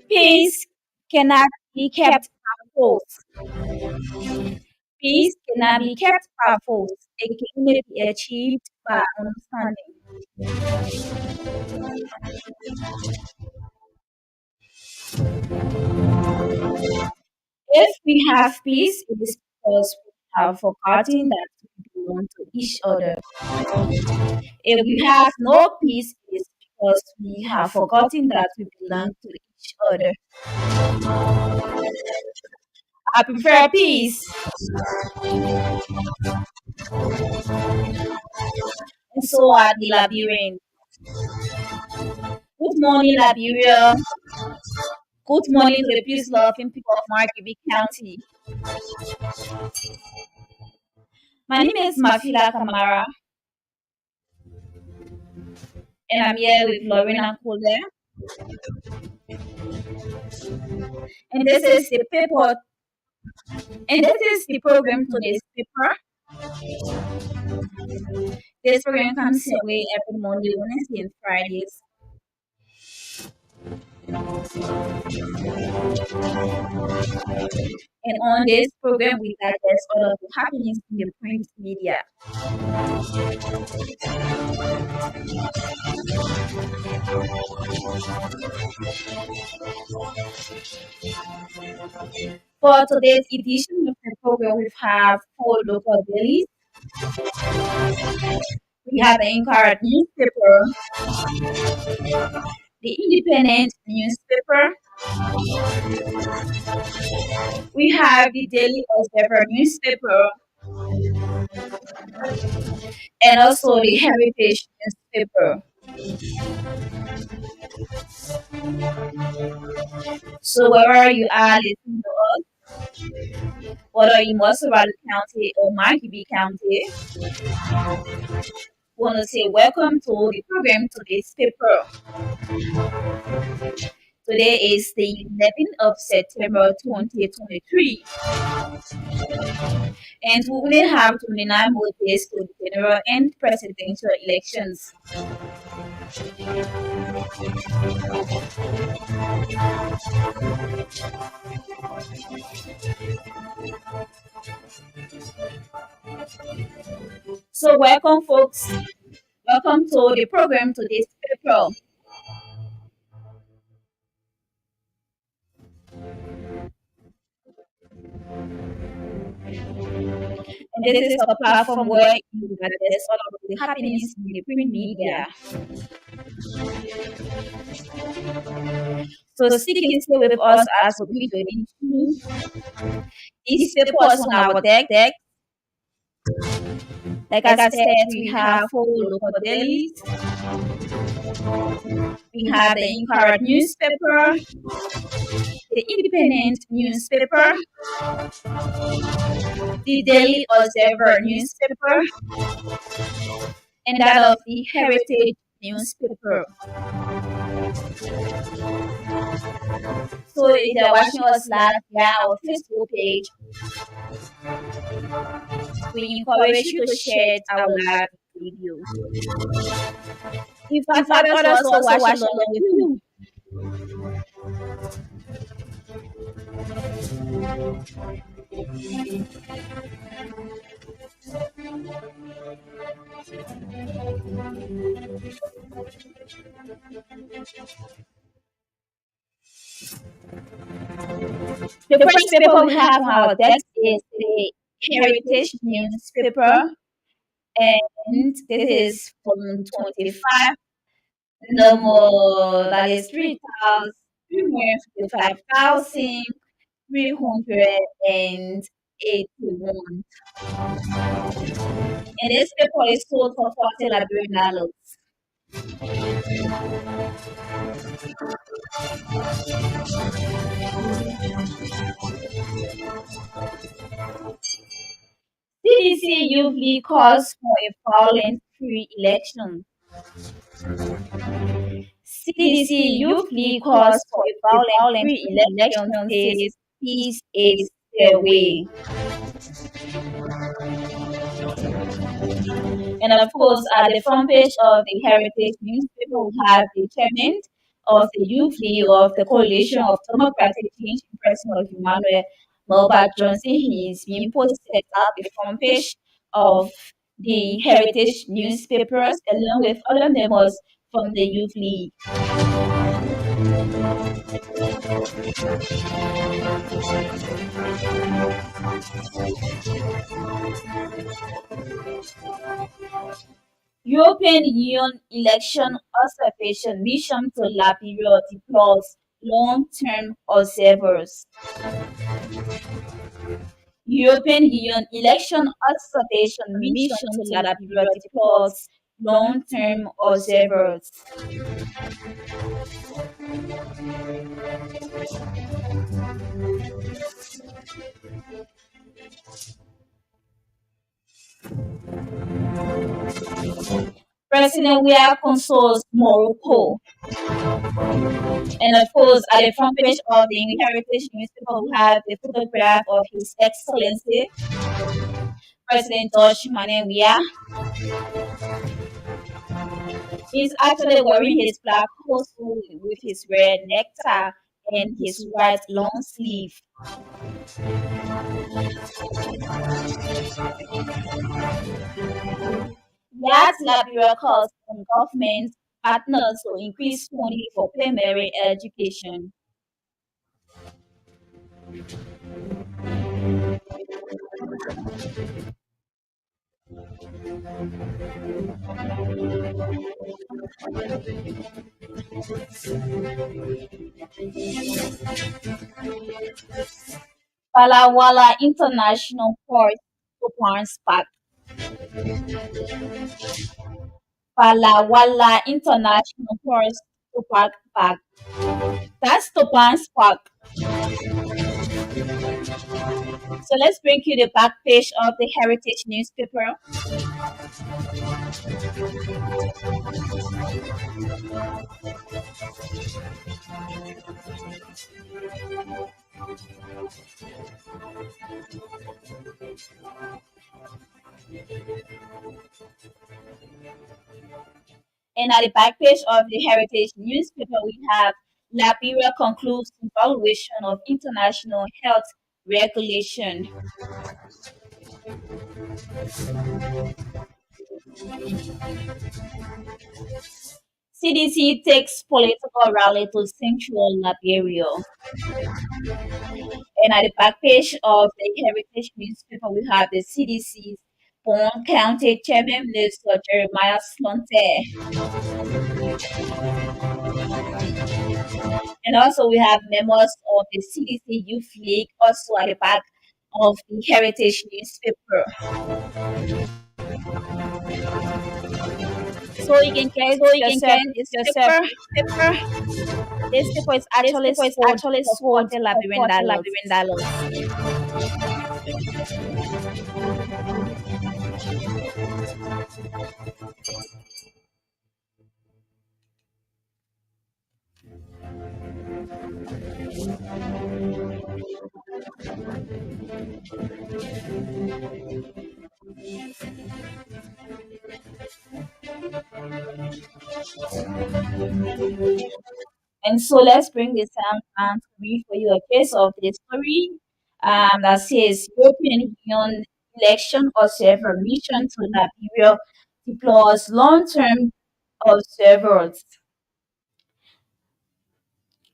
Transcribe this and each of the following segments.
Peace cannot be kept by force. Peace cannot be kept by force. It can only be achieved by understanding. If we have peace, it is because we have forgotten that we belong to each other. If we have no peace, it is because we have forgotten that we belong to each other. I prefer peace, and so are the Liberians. Good morning, Liberia. Good morning to the peace loving people of Margibi County. My name is Mafila Kamara, and I'm here with Lorena Kole. And this is the paper, and this is the program today's paper. This program comes your way every Monday, Wednesday, and Fridays. And on this program, we digest all of the happenings in the print media. For today's edition of the program, we have four local dailies. We have the Inquirer newspaper, the Independent newspaper. We have the Daily Observer newspaper, and also the Heritage newspaper. So wherever you are listening to us, whether in Mossavale County or Margibi County, we want to say welcome to the program today's paper. Today is the 11th of September 2023, and we only have 29 more days to the general and presidential elections. So welcome, folks. Welcome to the program today's paper. And this is a platform where you digest all of the happenings in the print media. So stick and stay with us as we go into these papers on our deck. Like I said, we have four local dailies. We have the Inquirer newspaper, the Independent newspaper, the Daily Observer newspaper, and that of the Heritage newspaper. So if you're watching us live via our Facebook page, we encourage you to share our live video. If others also watch along with you. The first paper we have on our desk is the Heritage newspaper, and this is from 25 number that is 3,355,381. And this paper is sold for 40 Liberian dollars. CDC usually calls for a violence-free election. CDC usually calls for a violence-free election, says peace is the way. And of course, at the front page of the Heritage newspaper, we have the chairman of the Youth League of the Coalition of Democratic Change in person of Emmanuel Melba Johnson. He is being posted at the front page of the Heritage newspapers along with other members from the Youth League. European Union election observation mission to Liberia deploys long-term observers. European Union election observation mission to Liberia deploys long-term observers. President Weah consoles Morocco. And of course, at the front page of the Heritage newspaper, we have the photograph of His Excellency President George Manuel Weah. He's actually wearing his black coat with his red necktie and his white long sleeve. Yet Liberia calls on government partners to increase funding for primary education. Palawala International Port opens back. Palawala International Port to park back. That's the Pans Park. So let's bring you the back page of the Heritage newspaper. And at the back page of the Heritage newspaper, we have Liberia concludes evaluation of international health regulation. CDC takes political rally to central Liberia. And at the back page of the Heritage newspaper, we have the CDC's Bond County Chairman Minister Jeremiah Slonte. And also we have members of the CDC Youth League also at the back of the Heritage newspaper. So you can get yourself this paper. This paper is actually sold for $40 Liberian. And so let's bring this down and read for you a case of the story that says European Union election observer mission to Liberia deploys long-term observers.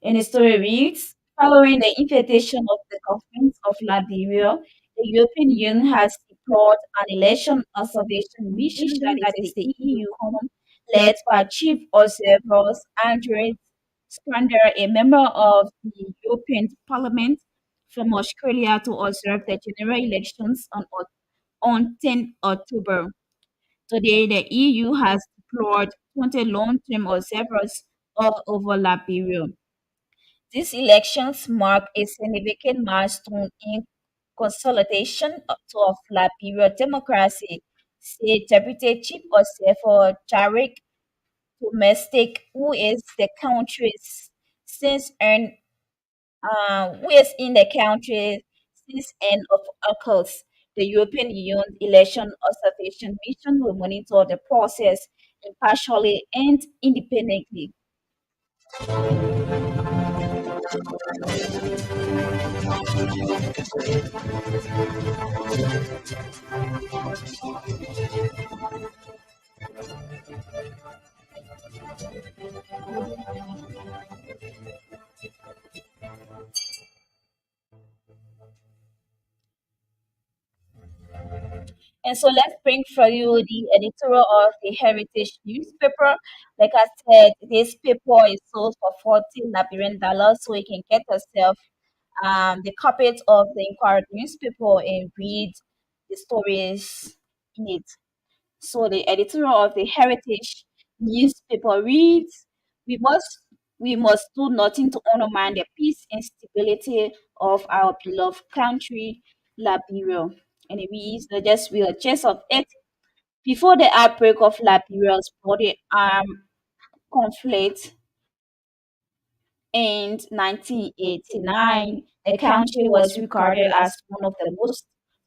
And the story reads, following the invitation of the government of Liberia, the European Union has deployed an election observation mission that is the EU common led by Chief Observers Andres Scander, a member of the European Parliament from Australia, to observe the general elections on 10 October. Today, the EU has deployed 20 long-term observers all over Liberia. These elections mark a significant milestone in consolidation of Liberia democracy, said Deputy Chief Observer Jarek Domestic, since who is in the country since end of August. The European Union Election Observation Mission will monitor the process impartially and independently. And so let's bring for you the editorial of the Heritage newspaper. Like I said, this paper is sold for $40 Liberian, so you can get yourself the copies of the Inquirer newspaper and read the stories in it. So the editorial of the Heritage newspaper reads, "We must do nothing to undermine the peace and stability of our beloved country, Liberia." And it reads, "Let us read a gist of it. Before the outbreak of Liberia's bloody armed conflict in 1989, the country was regarded as one of the most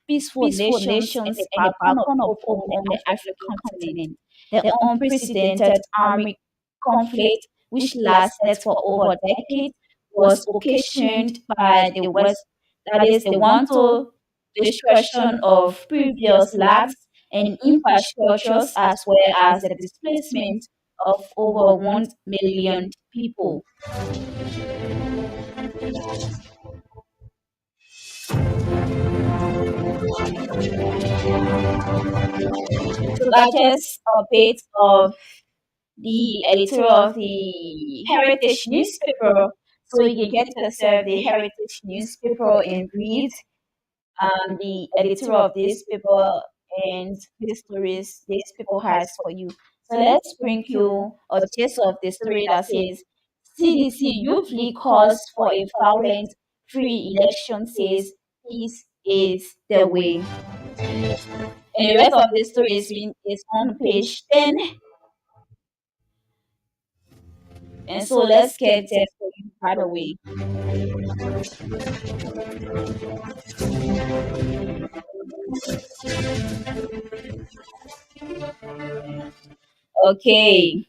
peaceful nations and a beacon of hope on the African continent. The unprecedented armed conflict, which lasted for over a decade, was occasioned by the West, that is, the wanton destruction of previous lands and infrastructures, as well as the displacement of over 1 million people." So that just a bit of the editor of the Heritage newspaper. So you can get yourself the Heritage newspaper and read the editor of this paper and the stories this paper has for you. So let's bring you a gist of the story that says CDC Youth League calls for a violent free election, says peace is the way. And the rest of the story is on page 10. And so let's get that for you right away. Okay.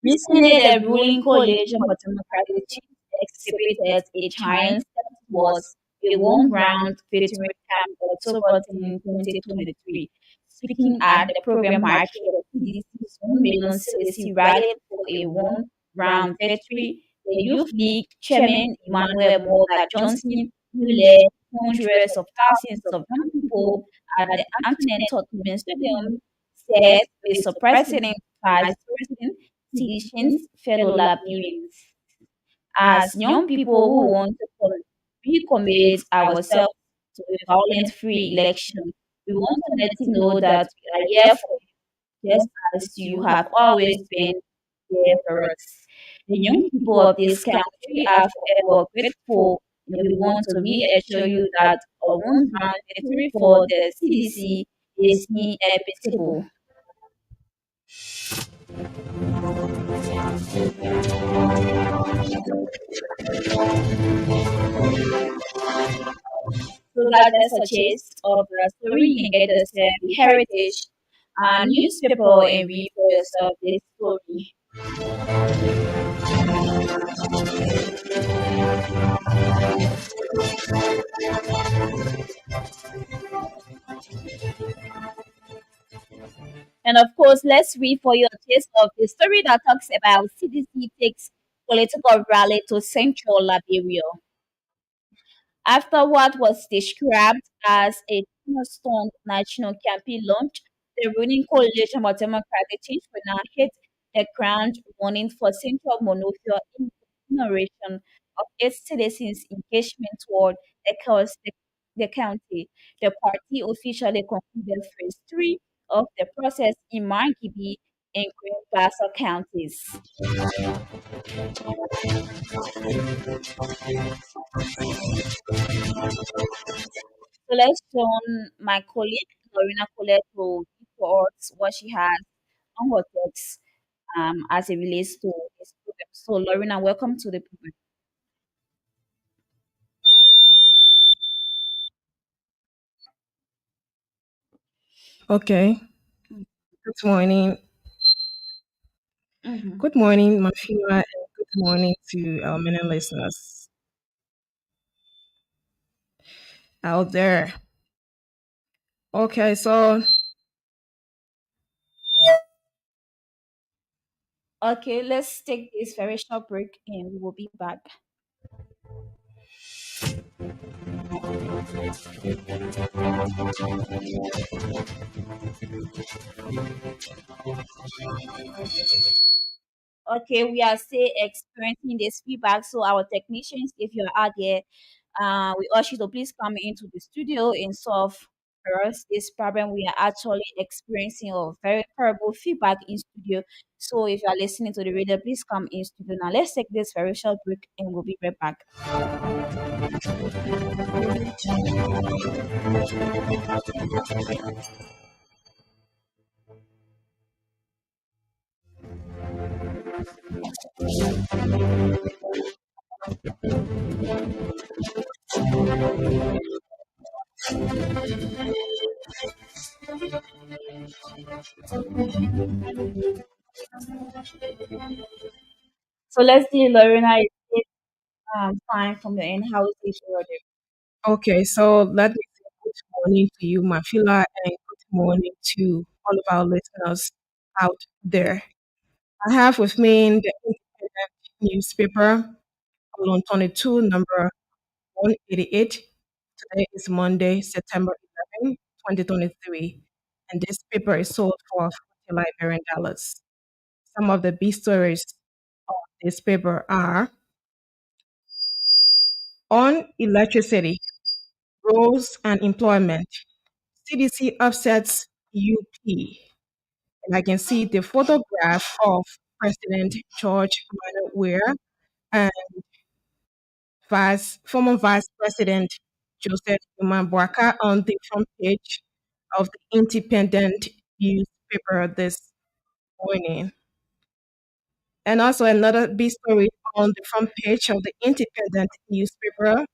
Recently, the ruling coalition for democratic change exhibited a giant step towards a one-round victory camp October 10, 2023. Speaking at the program market, the CDC's 1 million CDC rallied for a one-round victory. The Youth League chairman Emmanuel Moga Johnson, who led hundreds of thousands of young people at the Antoinette Tottenham Stadium, said with surprising vice president citizens, fellow Liberians, as young people who want to recommit ourselves to a violent free election. We want to let you know that we are here for you, just as you have always been here for us. The young people of this country are forever grateful, and we want to reassure you that our one round victory for the CDC is inevitable. So that is a gist of the story. You can get the heritage newspaper and read for yourself this story. And of course, let's read for you a gist of the story that talks about CDC takes political rally to central Liberia. After what was described as a cornerstone national campaign launch, the ruling coalition for democratic change will now hit the ground running for central Monrovia in ignoration of its citizens' engagement toward the county. The party officially concluded phase three of the process in Margibi and Green Plaza counties. So let's join my colleague, Lorena Colette, to report what she has on her text as it relates to this program. So, Lorena, welcome to the program. Okay. Good morning. Mm-hmm. Good morning, Mafima, and good morning to our many listeners out there. Okay, so Okay, let's take this very short break and we will be back. Okay, we are still experiencing this feedback. So our technicians, if you're out there, we urge you to please come into the studio and solve for us this problem. We are actually experiencing a very terrible feedback in studio. So if you are listening to the radio, please come in studio. Now let's take this very short break and we'll be right back. So let's see, Lorena, is it fine from your end? How is it for let me say good morning to you, Mafila, and good morning to all of our listeners out there. I have with me the independent newspaper, column 22, number 188. Today is Monday, September 11, 2023, and this paper is sold for 40 Liberian dollars. Some of the big stories of this paper are on electricity, roles and employment. CDC upsets UP. And I can see the photograph of President George Manuel Weah and former Vice President Joseph Imambwaka on the front page of the Independent newspaper this morning. And also another big story on the front page of the Independent newspaper.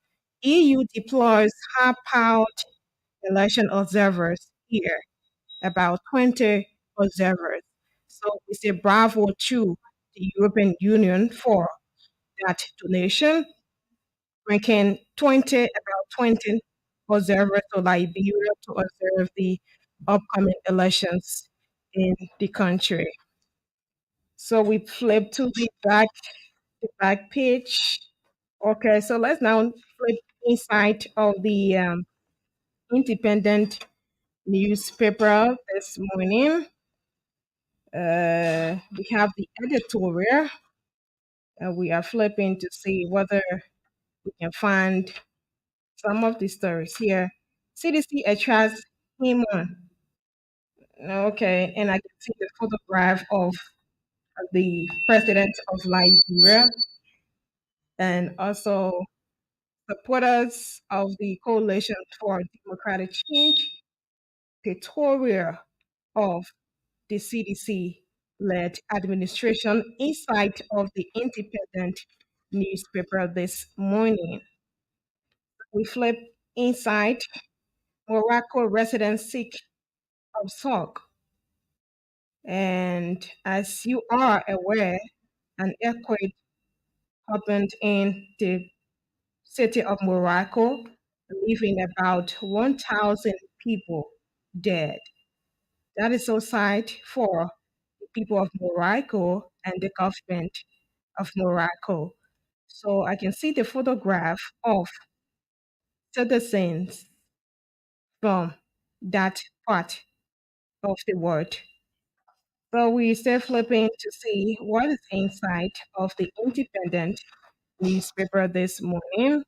EU deploys high-powered election observers here, about 20 observers. So we say bravo to the European Union for that donation, bringing 20 observers to Liberia to observe the upcoming elections in the country. So we flip to the back page. Okay, so let's now flip inside of the independent newspaper this morning. We have the editorial. We are flipping to see whether we can find some of the stories here. CDC attracts him on. Okay, and I can see the photograph of the president of Liberia and also supporters of the Coalition for Democratic Change, pictorial of the CDC led administration inside of the independent newspaper this morning. We flip inside Morocco residents sick of SOG. And as you are aware, an earthquake happened in the city of Morocco, leaving about 1,000 people dead. That is so sad for the people of Morocco and the government of Morocco. So I can see the photograph of citizens from that part of the world. So we start flipping to see what is inside of the independent newspaper this morning.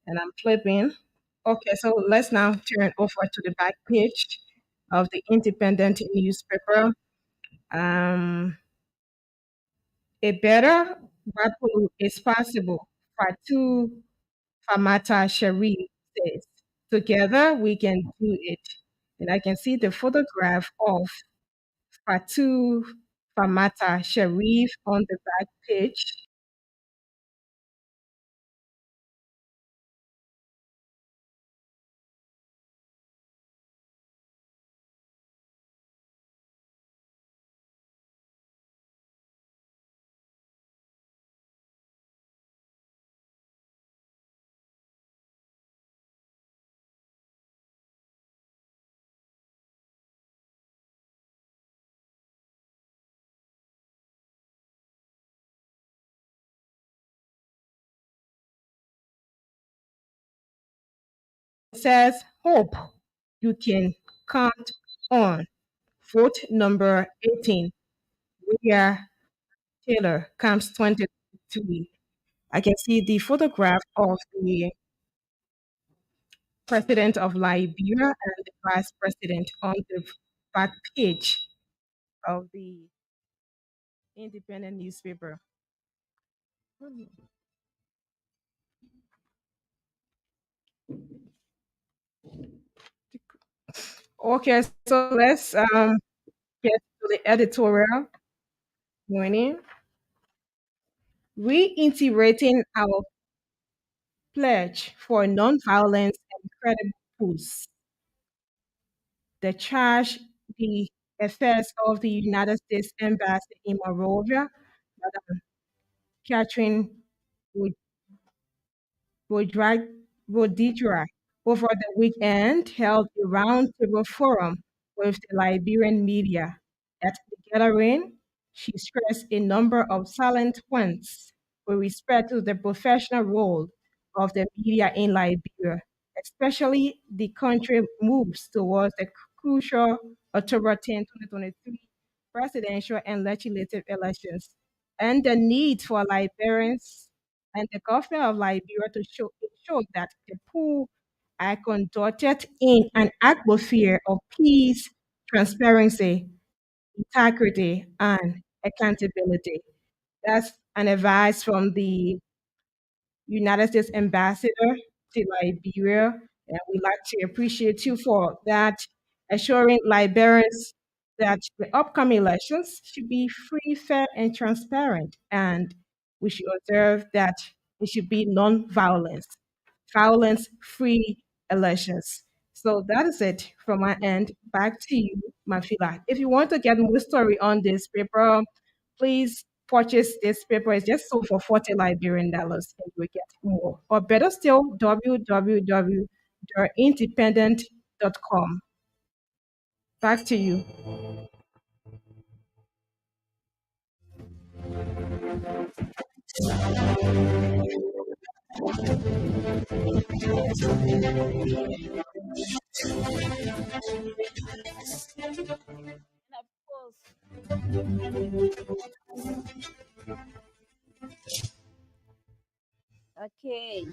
And I'm flipping. Okay, so let's now turn over to the back page of the independent newspaper. Um, a better Bible is possible. Fatu Famata Sharif says, together we can do it. And I can see the photograph of Fatu Famata Sharif on the back page. says, hope you can count on. Vote number 18, where Taylor comes 23. I can see the photograph of the president of Liberia and the vice president on the back page of the independent newspaper. Okay, so let's get to the editorial warning. Reiterating our pledge for nonviolence and credible peace. The charge the affairs of the United States Embassy in Monrovia, Madam Catherine Rodriguez over the weekend held a roundtable forum with the Liberian media. At the gathering, she stressed a number of salient points with respect to the professional role of the media in Liberia, especially the country moves towards the crucial October 10, 2023 presidential and legislative elections, and the need for Liberians and the government of Liberia to ensure that the pool are conducted in an atmosphere of peace, transparency, integrity, and accountability. That's an advice from the United States ambassador to Liberia. And we'd like to appreciate you for that, assuring Liberians that the upcoming elections should be free, fair, and transparent. And we should observe that it should be non-violence, violence-free elections. So that is it from my end. Back to you, Mafila. If you want to get more story on this paper, please purchase this paper. It's just sold for 40 Liberian dollars and you will get more. Or better still, www.independent.com. Back to you. And of course, okay.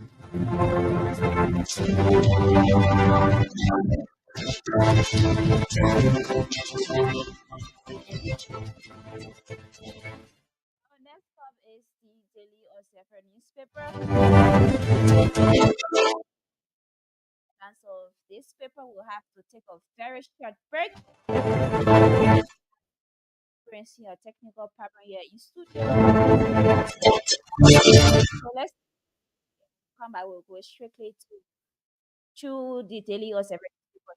Our next up is the Daily or Separate newspaper. And so this paper will have to take a very short break. Experiencing a technical problem here in studio. So let's come back. We'll go strictly to the Daily or Separate newspaper.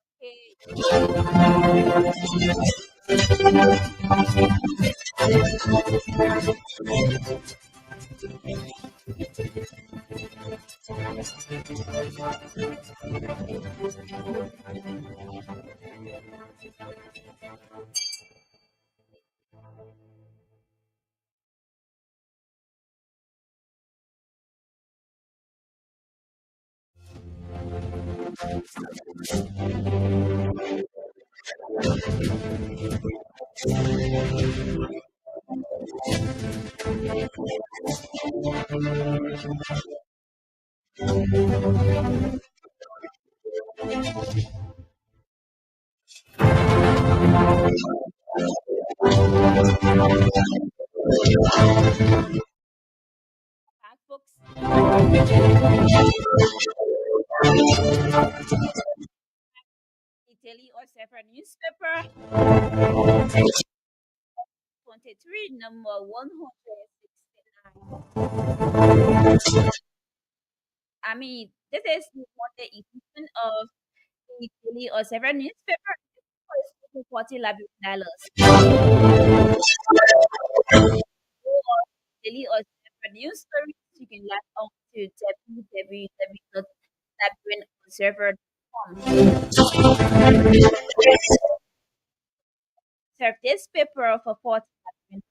Okay. Back books. The Daily or Separate newspaper. 23, number 169. I mean, this is what the edition of the daily or several newspaper is $40. Or daily or several news stories, you can log on to www.labyrintobserver.com. Serve this paper for 40 Labyrinth.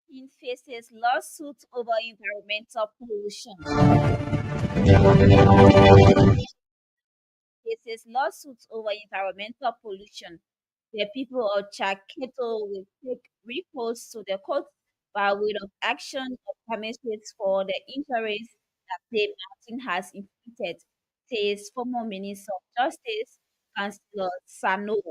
In faces lawsuits over environmental pollution. Faces lawsuits over environmental pollution. The people of Chaketo will take recourse to the court by way of action of damages for the injuries that the mountain has inflicted, says former Minister of Justice, Councillor Sano. At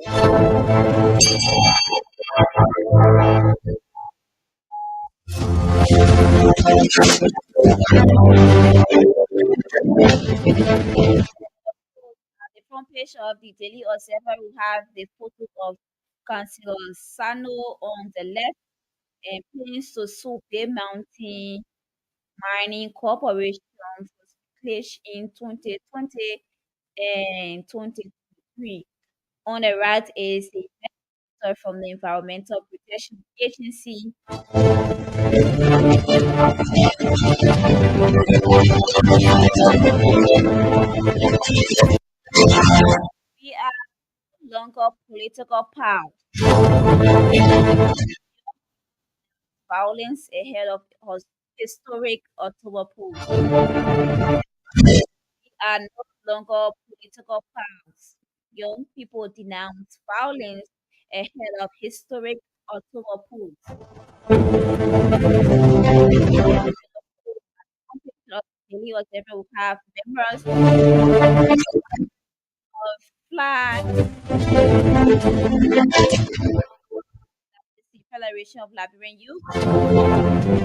the front page of the Daily Observer, we have the photos of Councillor Sano on the left and plans to sue Bay Mountain Mining Corporation for spillage in 2020 and 2023. On the right is the letter from the Environmental Protection Agency. We are no longer political power. Violence ahead of historic October polls. We are no longer political powers. Young people denounce violence ahead of historic October polls. Of Daily Whatever will have members of flag, the Federation of Liberian Youth,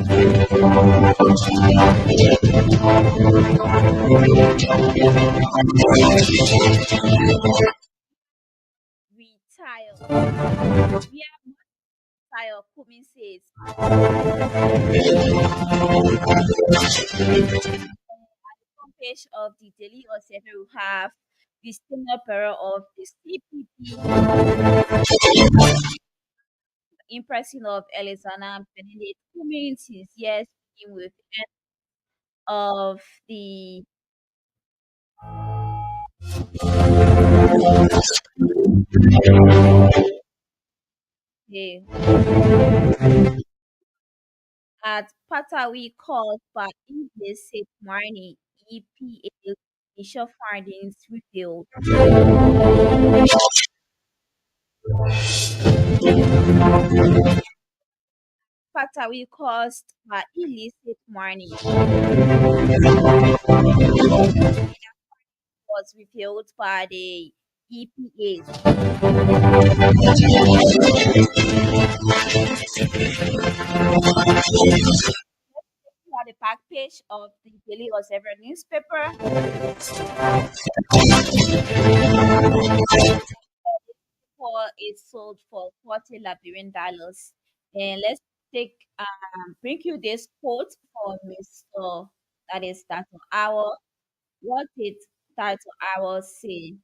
retire. We are tired, Kumi says. Front page of the Daily Whatever will have the senior parent of the CPP, impressing of Alexander Benedict Kumi since years begin with end of the at Patawi caused by illicit mining, EPA initial findings revealed. Patawi caused by illicit mining was revealed by the EPA. At the back page of the Daily Observer newspaper, for is sold for $40 And let's take bring you this quote from Mr. That is Tato Hour. What did Tato Hour say?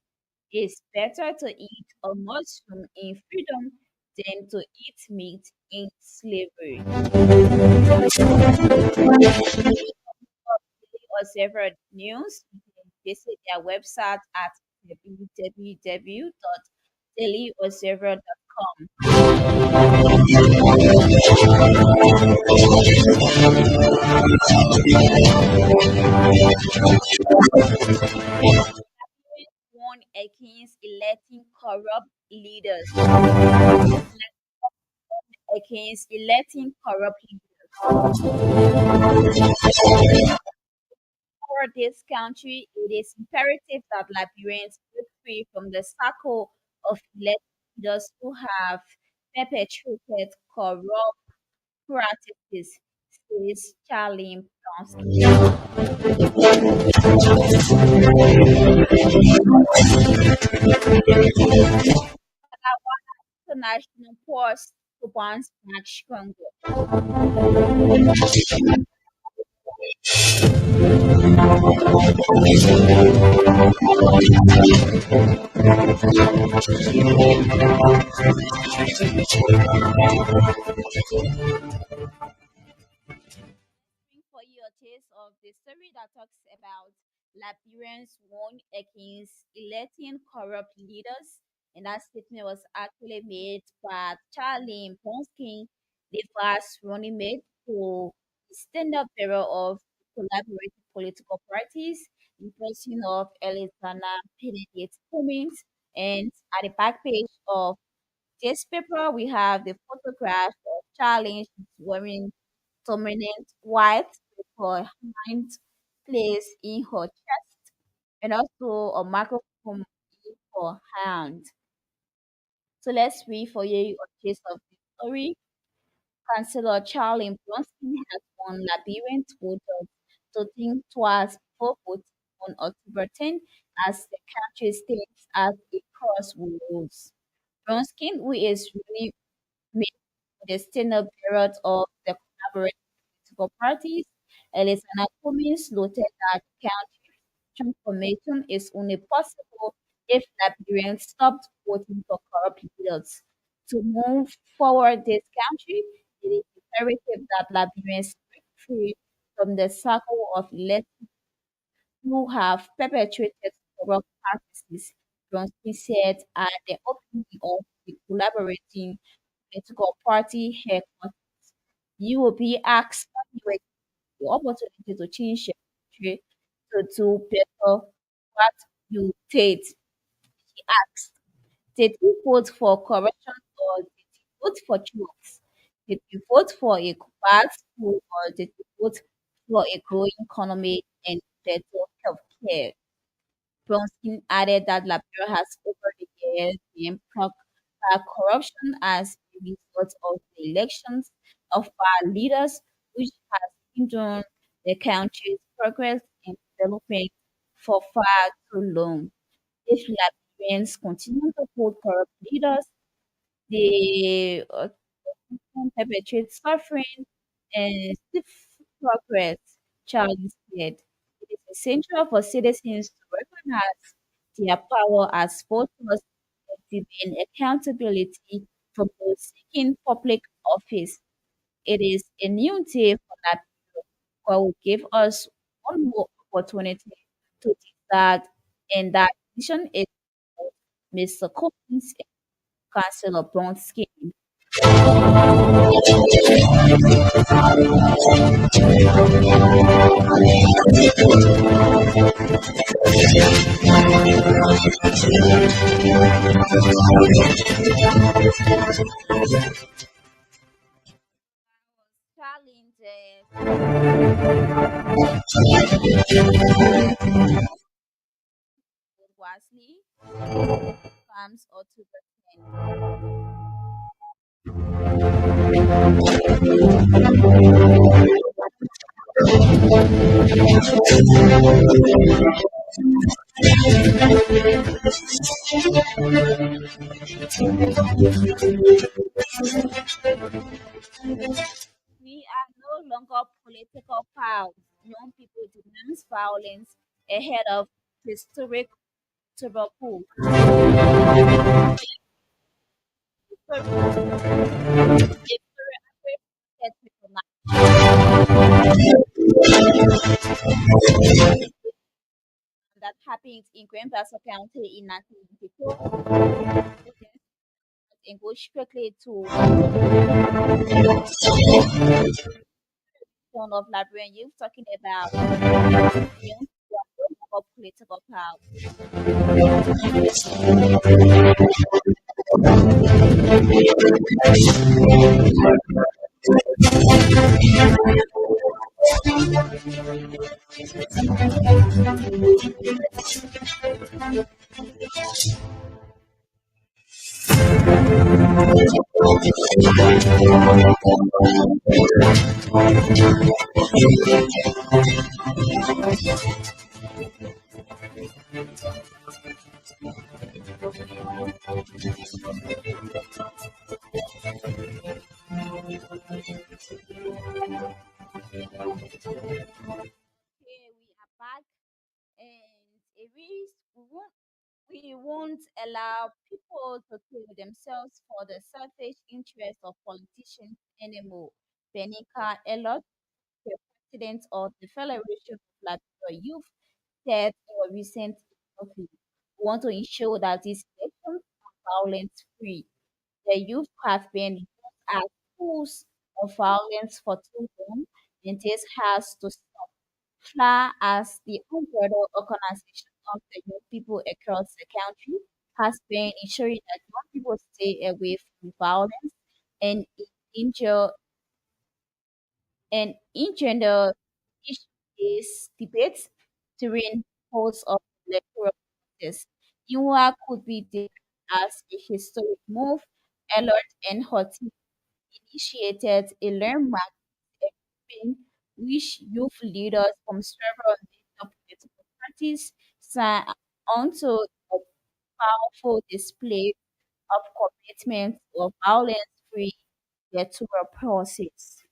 It's better to eat a mushroom in freedom than to eat meat in slavery. Or several news, you can visit their website at www.dailyobserver.com. Warn against electing corrupt leaders. Against electing corrupt leaders. For this country, it is imperative that Liberians break free from the circle of elected leaders who have perpetrated corrupt practices, is Charlie Bronski. International Post to bounce back stronger. For you a taste of the story that talks about Liberians warn against electing corrupt leaders. And that statement was actually made by Charlie Bronski, the first running mate to stand up bearer of collaborative political parties, in person of Alexander Benedict Cummings. And at the back page of this paper, we have the photograph of Charlie. She's wearing dominant white with her hand placed in her chest and also a microphone in her hand. So let's read for you a gist of the story. Councillor Charlie Bronson has won Liberian voters to think twice before voting on October 10 as the country stands at a crossroads. Bronskin, who is really made the standard period of the collaborative political parties, Alexander Cummings noted that country transformation is only possible if Liberians stopped voting for corrupt leaders. To move forward this country, it is imperative that Liberians break free from the cycle of elected who have perpetrated corrupt practices. Bronski said at the opening of the collaborating political party headquarters. You will be asked when you get the opportunity to change your country to do better what you did. He asked, did you vote for corruption or did you vote for truth? Did you vote for a bad school or did you vote for a growing economy and better health care? Bronstein added that Liberia has over the years been plagued by corruption as a result of the elections of bad leaders, which has hindered the country's progress and development for far too long. If Liberians continue to hold corrupt leaders, they perpetrate suffering and stiff progress, Charles said. It is essential for citizens to recognize their power as voters and demand accountability from those seeking public office. It is a new day for that God will give us one more opportunity to decide, and that decision is Mr. Collins and Councillor Bronsky. Challenges wisely comes or to the We are no longer political powers. Young people denounce violence ahead of historic Liverpool. That happened in Grand Bassa County in 1994 and go strictly to one of Liberian youth talking about young people are no longer political power. Okay, we are back, and we won't allow people to kill themselves for the selfish interest of politicians anymore. Benika Elot, the president of the Federation of Liberia Youth, said in a recent interview, "We want to ensure that these elections are violence free. The youth have been used as tools of violence for too long, and this has to stop." FLA, as the umbrella organization of the young people across the country, has been ensuring that young people stay away from violence and injure and engender these debates during polls of electoral process. Inwa could be described as a historic move. Alert and Hoti initiated a landmark campaign which youth leaders from several major political parties signed onto a powerful display of commitment of violence-free electoral process.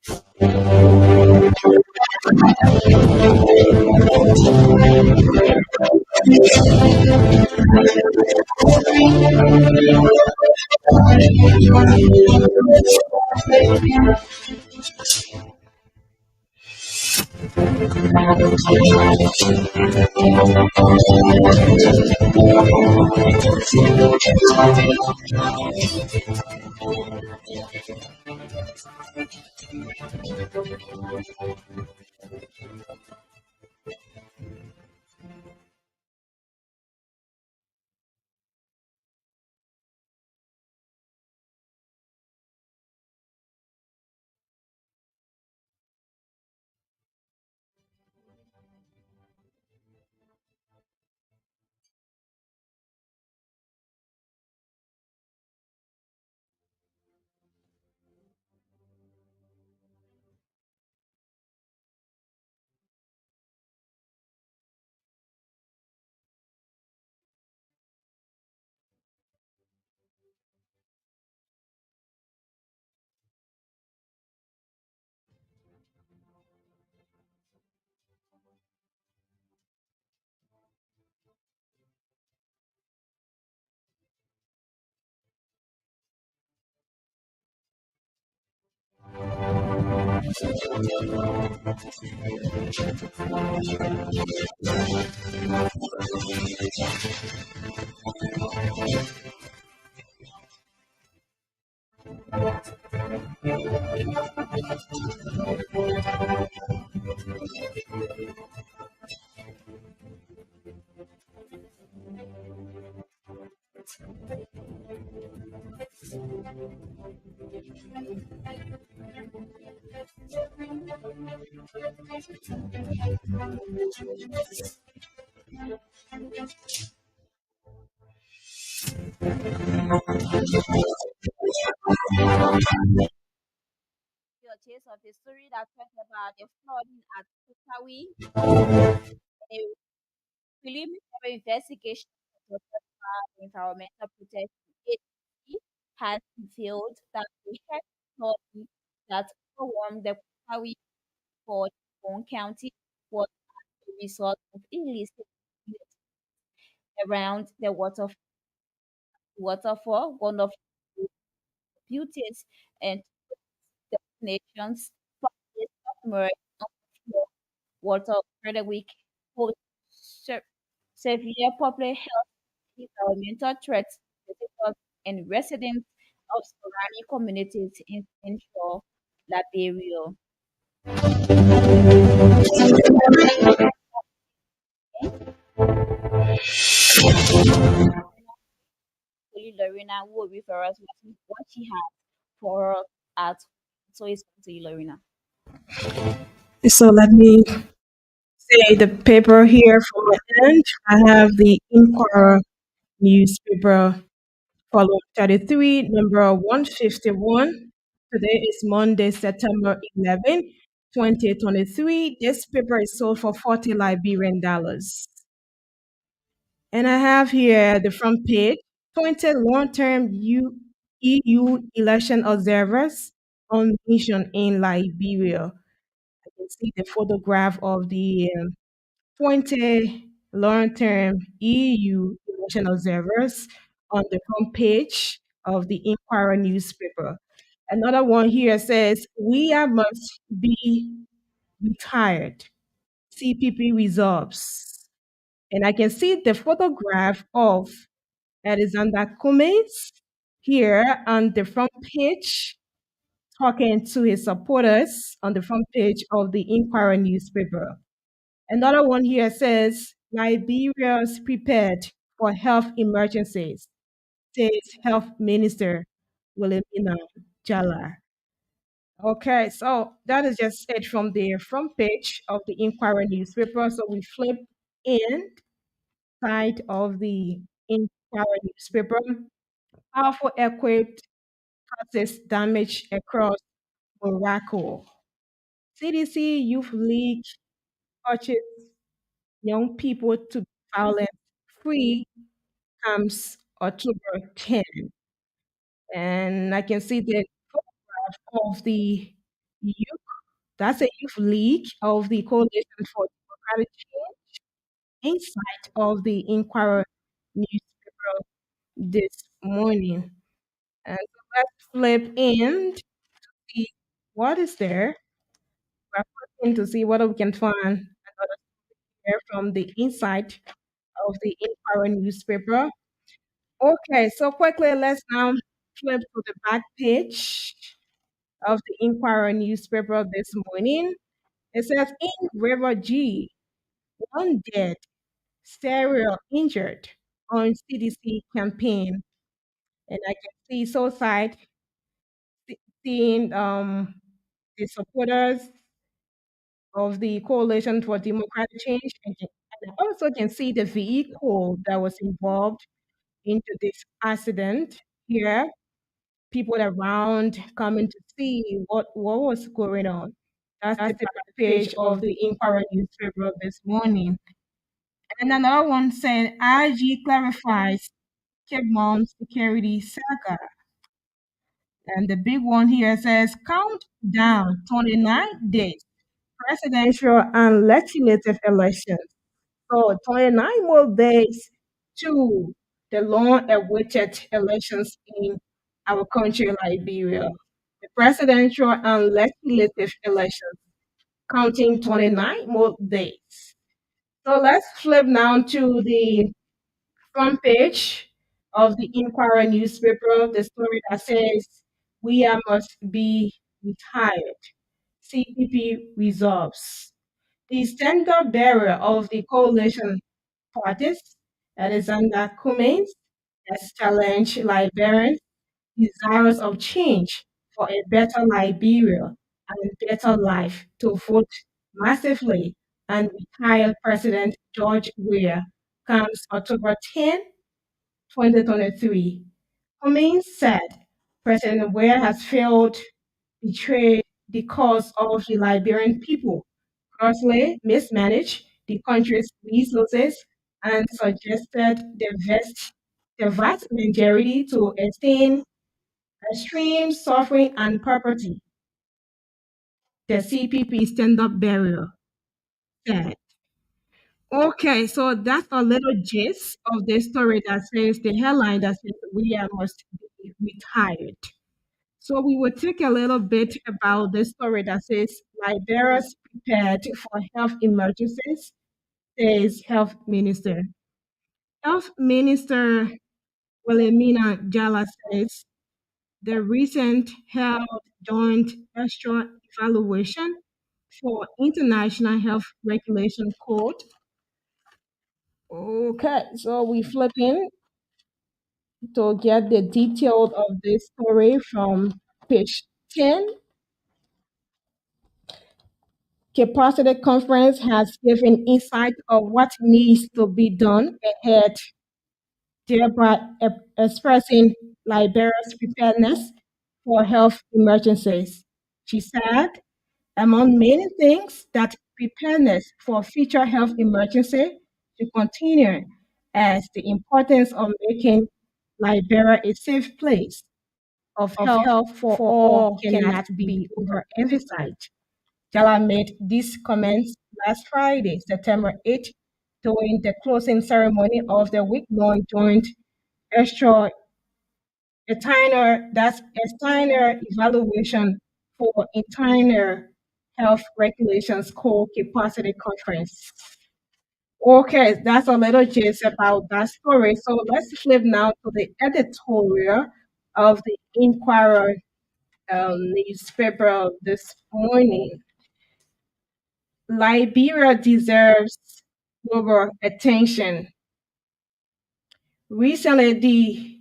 Your taste of a story that talks about the flooding at Kotawi, a preliminary investigation of the Environmental Protection Agency has revealed that the heavy flooding that overwhelmed the Kotawi for Bone County was a result of illicit activity around the waterfall, one of the beauties and destinations for this submerged onshore water Frederick pose se- severe public health and environmental threats to visitors and residents of surrounding communities in central Liberia. Actually, Lorena will refer us what she has for us at. So it's to you, Lorena. So let me say the paper here from my end. I have the Inquirer newspaper Column 33, number 151. Today is Monday, September 11, 2023. This paper is sold for 40 Liberian dollars. And I have here the front page 20 long term EU election observers on mission in Liberia. I can see the photograph of the 20 long-term EU election observers on the front page of the Inquirer newspaper. Another one here says, "We are must be retired. CPP resolves." And I can see the photograph of Alexander Cummings here on the front page, talking to his supporters on the front page of the Inquirer newspaper. Another one here says Liberia's prepared for health emergencies, says Health Minister Wilhelmina Jala. Okay, so that is just it from the front page of the Inquirer newspaper. So we flip in side of the Inquirer newspaper. Powerful equipped causes damage across Morocco. CDC Youth League urges young people to be violent free comes October 10. And I can see the photograph of the youth, that's a youth league of the Coalition for Democratic Change inside of the Inquirer newspaper this morning. And so let's flip in to see what is there. We're flipping to see what we can find another here from the inside of the Inquirer newspaper. Okay, so quickly, let's now flip to the back page of the Inquirer newspaper this morning. It says, in River G, one dead, several injured on CDC campaign. And I can see so side seeing the supporters of the Coalition for Democratic Change. And I also can see the vehicle that was involved into this accident here, people around coming to see what was going on. That's the back page of the Inquirer newspaper this morning. And another one saying IG clarifies Cape Mount security saga. And the big one here says count down 29 days, presidential and legislative elections. So 29 more days to the long-awaited elections in our country, Liberia. The presidential and legislative elections counting 29 more days. So let's flip now to the front page of the Inquirer newspaper, the story that says, "We are must be retired. CPP resolves." The standard bearer of the coalition parties, Alexander Cummings, has challenged Liberians desirous of change for a better Liberia and better life to vote massively and retire President George Weah comes October 10, 2023. Cummings said President Weah has failed, betrayed the cause of the Liberian people, grossly mismanaged the country's resources, and suggested the vast majority to extreme suffering and poverty. The CPP stand-up barrier said. Okay, so that's a little gist of the story that says the headline that says we are must be retired. So we will take a little bit about the story that says Liberia's prepared for health emergencies, says Health Minister. Health Minister Wilhelmina Jala says the recent held joint extra evaluation for International Health Regulation Code. Okay, so we flip in to get the details of this story from page 10. Capacity Conference has given insight of what needs to be done ahead thereby expressing Liberia's preparedness for health emergencies. She said, among many things, that preparedness for future health emergency to continue as the importance of making Liberia a safe place of health for all cannot be overemphasized. Jala made these comments last Friday, September 8th, during the closing ceremony of the week-long joint extra Steiner evaluation for entire health regulations called capacity conference. Okay, that's a little gist about that story. So let's flip now to the editorial of the Inquirer newspaper this morning. Liberia deserves global attention. Recently, the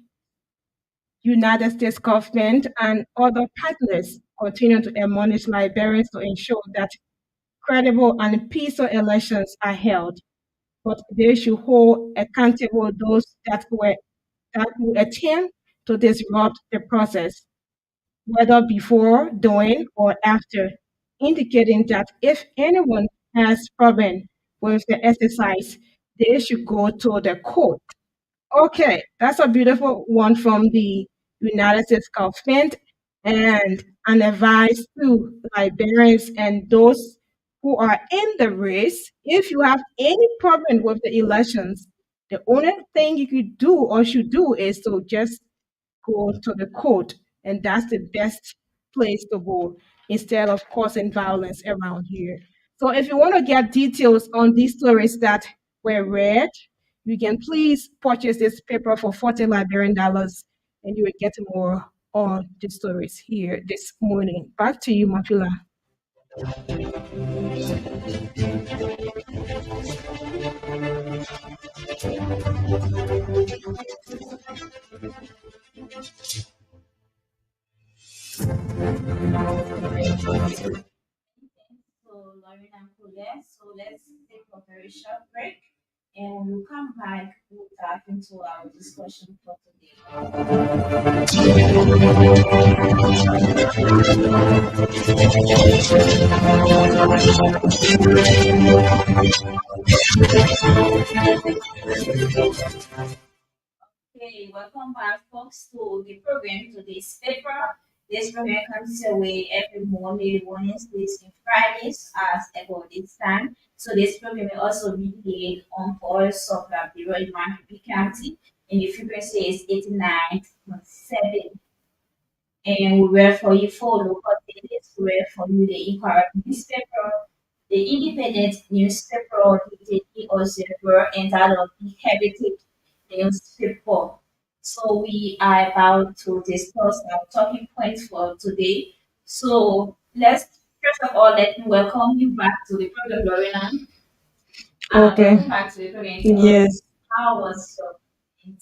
United States government and other partners continue to admonish Liberians to ensure that credible and peaceful elections are held, but they should hold accountable those that will attempt to disrupt the process, whether before, during, or after, indicating that if anyone has problem with the exercise, they should go to the court. Okay, that's a beautiful one from the United States government and an advice to Liberians and those who are in the race. If you have any problem with the elections, the only thing you could do or should do is to just go to the court, and that's the best place to go instead of causing violence around here. So, if you want to get details on these stories that were read, you can please purchase this paper for 40 Liberian dollars, and you will get more on the stories here this morning. Back to you, Mafila. So, Lauren and Colette, so let's take a very short break and when we come back, we'll dive into our discussion for today. Okay, welcome back, folks, to the program today's paper. This program comes your way every Monday, Wednesdays, and Fridays as about this time. So this program will also be played on Pulse of the Royal Mountain County, and the frequency is 89.7. And we were for you for local dailies, we were for you the Inquirer newspaper, the independent newspaper, the daily observer, and that of the heritage newspaper. So we are about to discuss our talking points for today. So let's first of all let me welcome you back to the program, Lorena. Okay. Welcome back to the program. Yes. How was your weekend?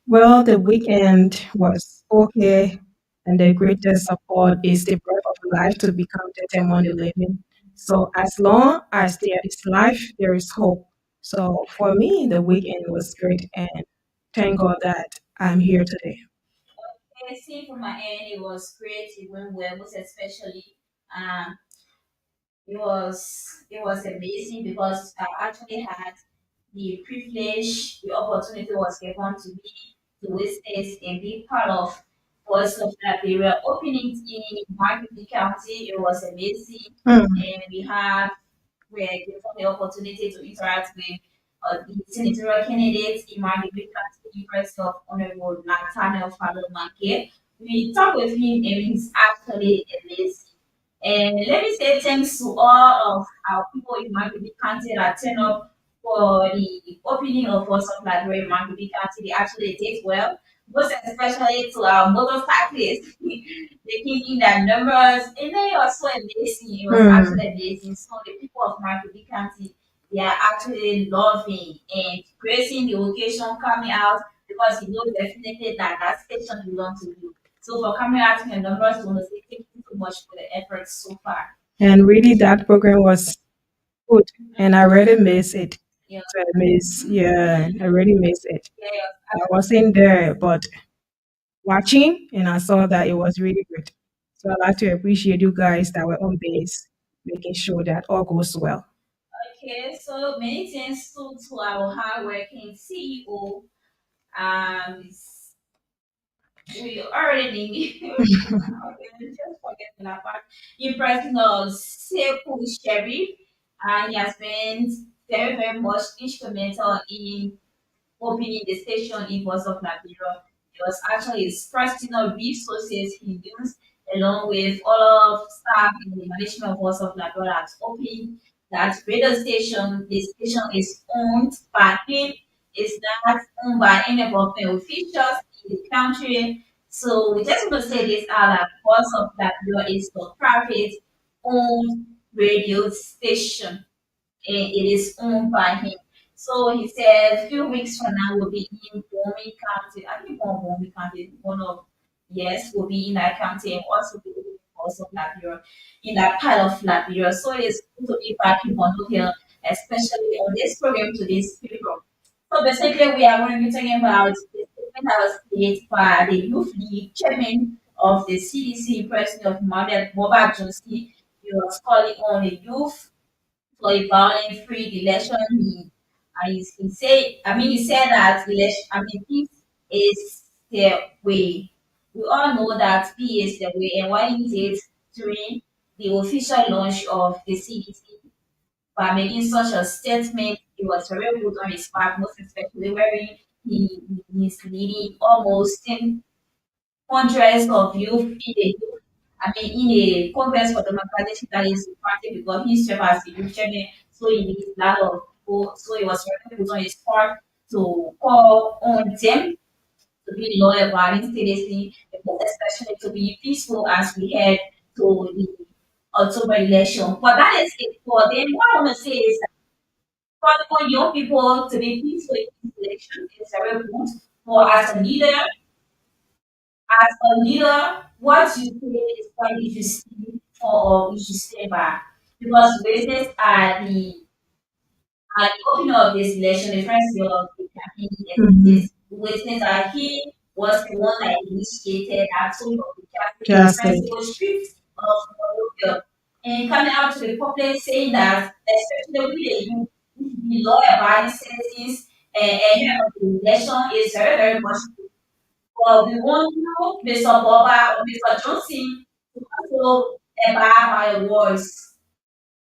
Well, the weekend was okay, and the greatest support is the breath of life to be counted among the living. So, as long as there is life, there is hope. So, for me, the weekend was great, and thank God that I'm here today. Okay, see from my end, it was great. It went well, most especially um, it was amazing because I actually had the privilege, the opportunity was given to me to witness and be part of Voice of Liberia opening in Marketing County. It was amazing, Mm. and we were given the opportunity to interact with the senatorial candidates in Marketing County, University of Honorable Nathaniel Fado Market. We talked with him, and he's actually amazing. And let me say thanks to all of our people in Marketing County that turned up for the opening of Voice of Library in Marketing County. They actually did well. Most especially to our motorcyclists. They came in their numbers and they were so amazing. It was actually amazing. So the people of Marketing County, they are actually loving and praising the occasion coming out because you know definitely that that station belongs to you. So for coming out in the numbers, we want to say thank you so much for the efforts so far. And really, that program was good, and I really miss it. Yeah, So I miss, yeah, I really miss it. yeah, I wasn't there, but watching, and I saw that it was really good. So I'd like to appreciate you guys that were on base, making sure that all goes well. okay, so many thanks to our hardworking CEO. Um, we already just forget that part. Impressing us, Sekou Sheriff, and he has been very, very much instrumental in opening the station in Voice of Liberia. It was actually his personal resources he used along with all of staff in the management of Voice of Liberia to open that radio station. The station is owned by him. It's not owned by any government officials in the country. So we just want to say this out that Voice of Liberia is a private owned radio station and it is owned by him. So he said a few weeks from now we'll be in Bomi County. I think one Bomi County, one of yes, we'll be in that county and also be in also Liberia, in that part of Liberia. So it's good to be back in Bondo Hill, especially on this program to these people. So basically we are going to be talking about the statement that was created by the youth league chairman of the CDC, President of Mobile Johnson. He was calling on the youth for a violent-free election. He said, he said that election, peace is the way. We all know that peace is the way, and why he did during the official launch of the CDC by making such a statement, it was very good on his part, most especially wherein he's leading almost 10 hundreds of youth in a in a conference for democratization that is party because he served as a youth chairman, so he needs a lot of people. So it was very good on his part to call on them to be loyal about seriously, especially to be peaceful as we head to the October election. But that is it for them. What I want to say is that for young people to be peaceful in this election is very good. For as a leader, what you say is what you should stand for or you should stay back. Because witness at the opening of this election, the first day of the campaign, Mm-hmm. this witness that he was the one that initiated that sort of the campaign, the Just first it. day was stripped of Monrovia. And coming out to the public saying that, especially with the youth, we should be law abiding citizens and here of the election is very, very much well, we want you, Mr. Boba or Mr. Johnson, to also abide by the words.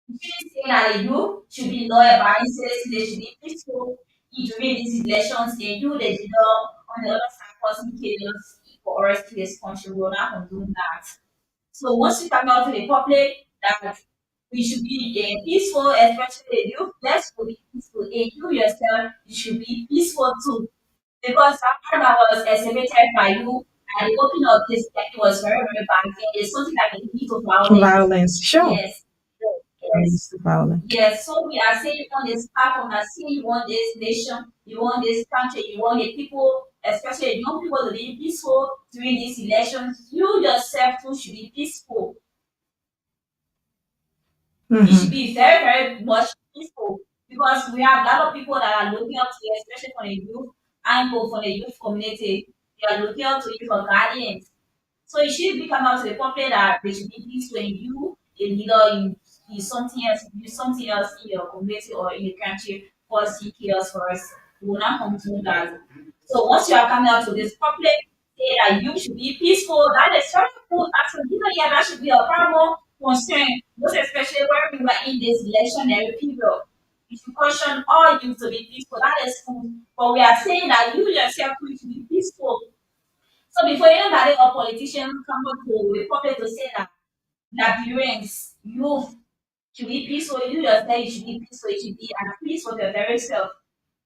You shouldn't say that you should be lawyer abiding citizens, they should be peaceful during these elections, and you, the leader, on the other side, causing chaos for us to this country. We're not condone that. So once you come out to the public, that we should be peaceful, especially you, let's be peaceful. And you yourself, you should be peaceful too because someone that was estimated by you and the opening of this like, it was very, very bad thing. It's something that can lead to violence. Violence. Sure. Yes. Very Yes. used to violent. Yes. So we are saying on this platform that see you want this nation, you want this country, you want the people, especially young people to be peaceful during these elections. You yourself too should be peaceful. You should Mm-hmm. be very, very much peaceful because we have a lot of people that are looking up to you, especially from the youth angle, from the youth community. They are looking up to you for guidance. So it should become out to the public that they should be peaceful when you, a leader in something else, do something else in your community or in the country, cause chaos for us. We will not come to that. So once you are coming out to this public, say that you should be peaceful. That is very good. As a leader, yeah, that should be a paramount concern, most especially when we were in this electionary period. You should caution all youth to be peaceful. That is good. But we are saying that you yourself too should be peaceful. So before anybody or politician come up to the public to say that Liberians, you should be peaceful, you yourself you should be peaceful, you should be at peace with your very self.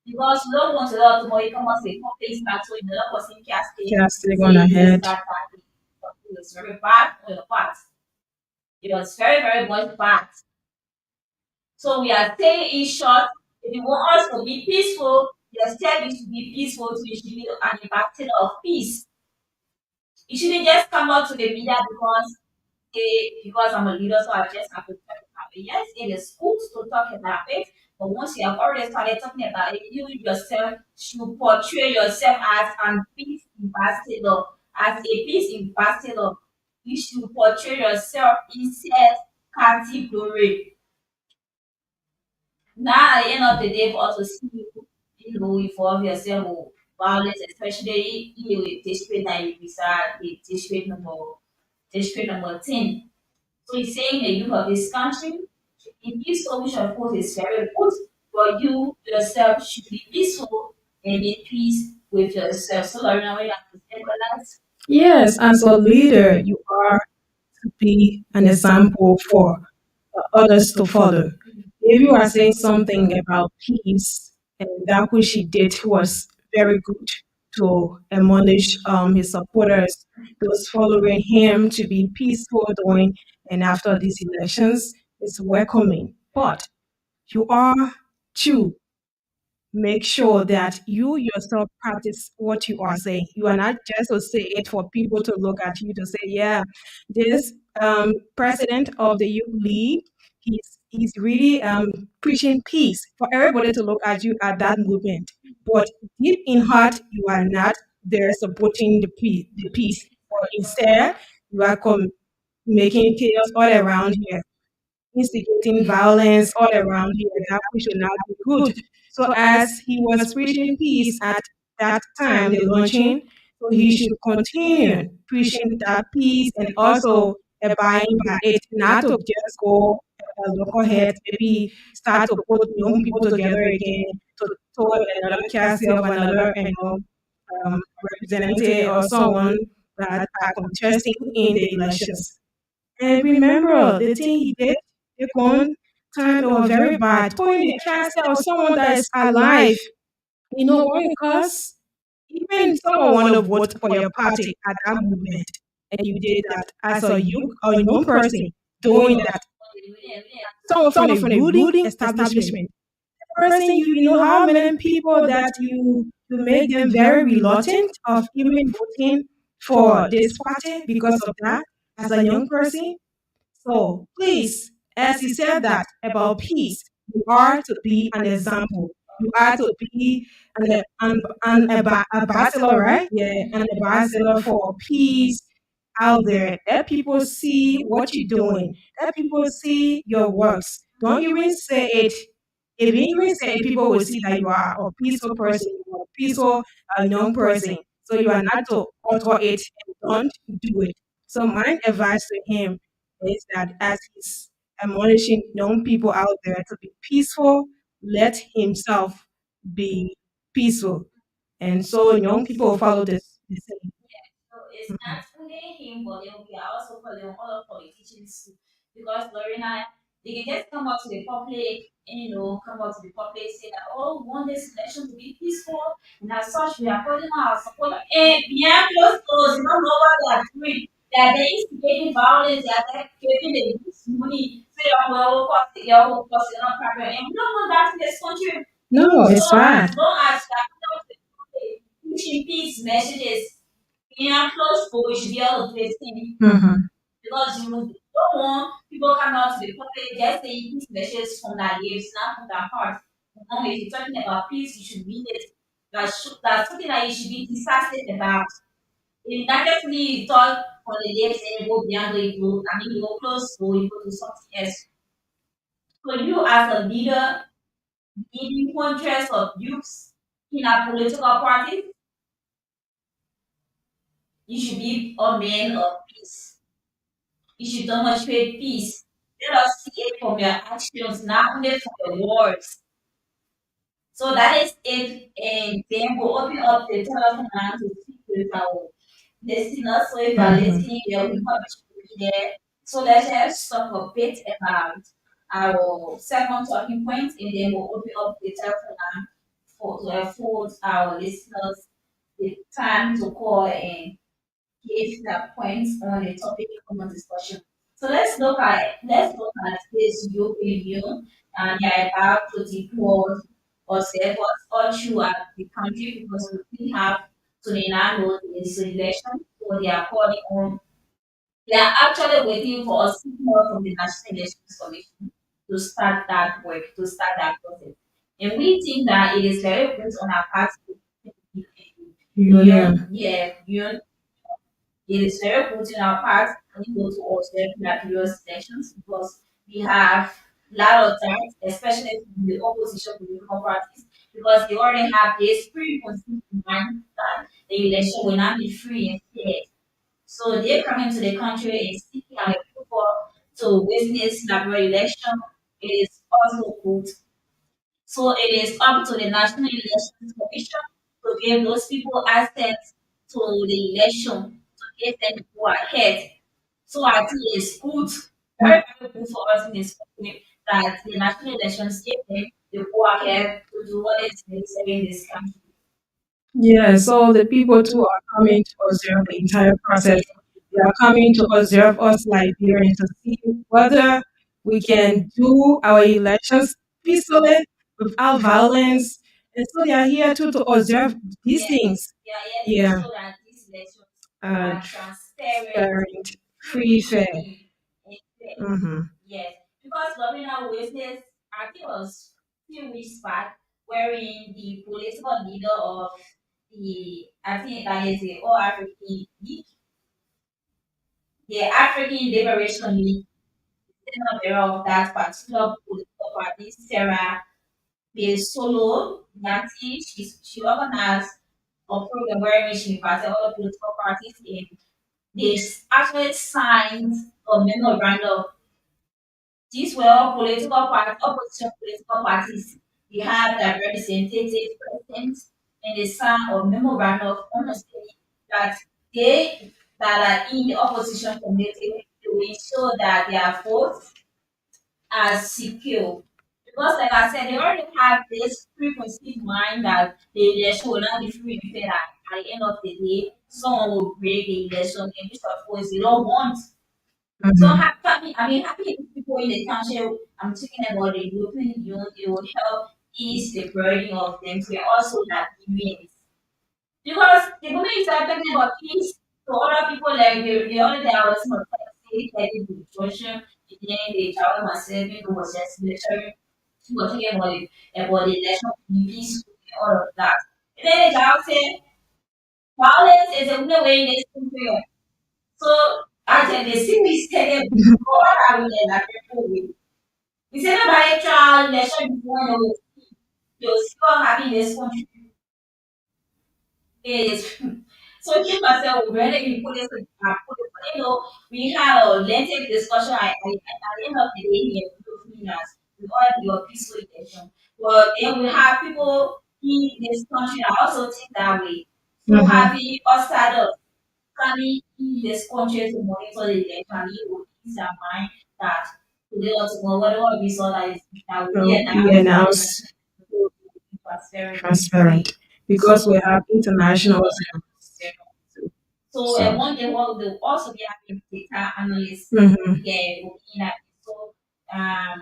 Because you don't want a lot tomorrow you come out to the public start so another person can Just going say this ahead. bad bad. It was very bad on your part. It was very, very much bad. So we are saying in short, if you want us to be peaceful, yourself you should be peaceful so you should be an ambassador of peace. You shouldn't just come out to the media because I'm a leader, so I just have to talk about it. Yes, it is good to talk about it, But once you have already started talking about it, you yourself should portray yourself as an peace ambassador, as a peace ambassador. You should portray yourself instead category. Now, at the end of the day, for us to see you involve yourself with violence, especially with district that you reside, the district number 10. So he's saying the youth of this country, in this solution, of course, is very good, but you yourself should be peaceful and be peace with yourself. So, Lorena, we have to say about that. Yes, as a leader, you are to be an example for others to follow. If you are saying something about peace, and that which he did was very good to admonish his supporters, those following him to be peaceful during and after these elections, is welcoming. But you are to make sure that you yourself practice what you are saying. You are not just to say it for people to look at you to say, yeah, this president of the youth league, he's really preaching peace for everybody to look at you at that movement. But deep in heart, you are not there supporting the peace. Or instead, you are making chaos all around here, instigating violence all around here. That we should not be good. So as he was preaching peace at that time, the launching, so he should continue preaching that peace and also abiding by it, not to just go local head, maybe start to put young people together again to another caste of another representative or someone that are contesting in the elections. And remember, the thing he did, take one time, it was very bad. Throwing the trash or someone that is alive. You know what it costs? Even someone want to vote for your party at that movement, and you did that as a young person doing that. Someone from a ruling establishment. Person, you know how many people that you make them very reluctant of even voting for this party because of that as a young person. So please, as he said that about peace, you are to be an example. You are to be an ambassador, right? Yeah, an ambassador for peace out there. Let people see what you're doing. Let people see your works. Don't even say it. If you even say it, people will see that you are a peaceful person, you are a peaceful young person. So you are not to utter it and don't do it. So my advice to him is that as he's admonishing young people out there to be peaceful, let himself be peaceful. And so young people will follow the same. So it's not only him, but then we are also calling on other politicians too. Because Lorena, they can just come out to the public and come out to the public say that oh, we want this election to be peaceful, and as such we are calling our support. And behind closed doors, you don't know what they are doing. They are there instigating violence, they are there giving the youth money, say your whole cost is not problem. And we don't want that in this country. No, it's So bad. as long as we are coming out to the public, pushing peace messages in close but we should be able to do the same because don't want people come out to the public just saying peace messages from their lips, not from their heart. No, if you're talking about peace, you should mean it. That's something that you should be disgusted about. If that definitely you talk on the lips and you go beyond the you I mean you go close or you go to something else. So you as a leader, in interest of youths in a political party, you should be a man of peace. You should demonstrate peace. Let us see it from your actions, not only from your words. So that is it. And then we'll open up the telephone line to speak with our listeners. So if you are listening, there will be there. So let's just talk a bit about our second talking point, and then we'll open up the telephone line to afford our listeners the time to call and give their points on the topic of discussion. So let's look at this European Union and they are about to deport or save us all throughout the country because we have 29 votes in this election. So they are calling on they are actually waiting for a signal from the National Elections Commission. to start that work, to start that process. And we think that it is very good on our part to Yeah. yeah, it is very good in our part when we go to observe the previous elections because we have a lot of times, especially from the opposition political parties, because they already have this preconceived mind that the election will not be free and fair. So they come into the country and seeking and looking for to witness Liberia election. It is also good. So it is up to the National Elections Commission to give those people access to the election, to give them to go ahead. So I think it's good, very, very good for us in this country that the national elections give them to go ahead to do what is necessary in this country. Yeah, so the people too are coming to observe the entire process. They are coming to observe us Liberians to see whether we can do our elections peacefully without violence. And so they are here too to observe these Yes, things. they are here to Yeah, show that these elections are transparent, transparent, free, fair. free, and fair. Mm-hmm. Yes, because governor witness, I think it was few weeks back, wherein the political leader of the, I think that is the All African League, the African Liberation League, the member of that particular political party, Sarah Solo Nancy, she organized a program where she invited all the political parties in. They actually signed a memorandum. These were all political parties, opposition political parties. They have their representative presidents and they signed a memorandum of understanding that they that are in the opposition community to ensure that their votes are secure. Because like I said, they already have this preconceived mind that the election will not be free and fair at the end of the day. Someone will break the election and which of course they don't want. So Mm-hmm. happy, I mean, happy people in the country, I'm talking about the European Union, it will help ease the burden of them to also that wins. Because the moment you start talking about peace to other people, like the other day I was on stage, I did the Joshua, then the child myself, who was just lecturing, she was talking about the election, peace, and all of that. And then the child said, violence is a way in this country. So, as they see me say, God, I will let that people. We say nobody trial election before they will still having this country is so give myself really be put this we had a lengthy discussion at the end of the day here with us with all your peaceful election. But then we have people in this country that also think that way. So Mm-hmm. having us start up coming in this country to monitor the election, it will ease their mind that today or tomorrow, whatever result that will be So we announced, that the announce election will be transparent and transparent free. because So we have international observers. so So, one day what they'll also be having data analysts mm-hmm. yeah looking at it. So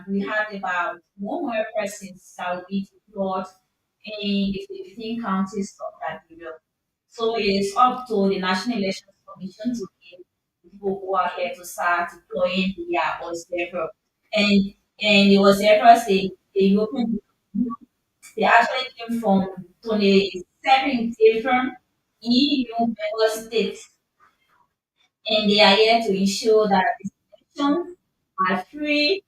we have about 100 persons that will be deployed in the 15 counties of that area. So it's up to the National Elections Commission to give people who are here to start deploying their observer. And and the observers they European they actually came from 27 different EU member states and they are here to ensure that the elections are free,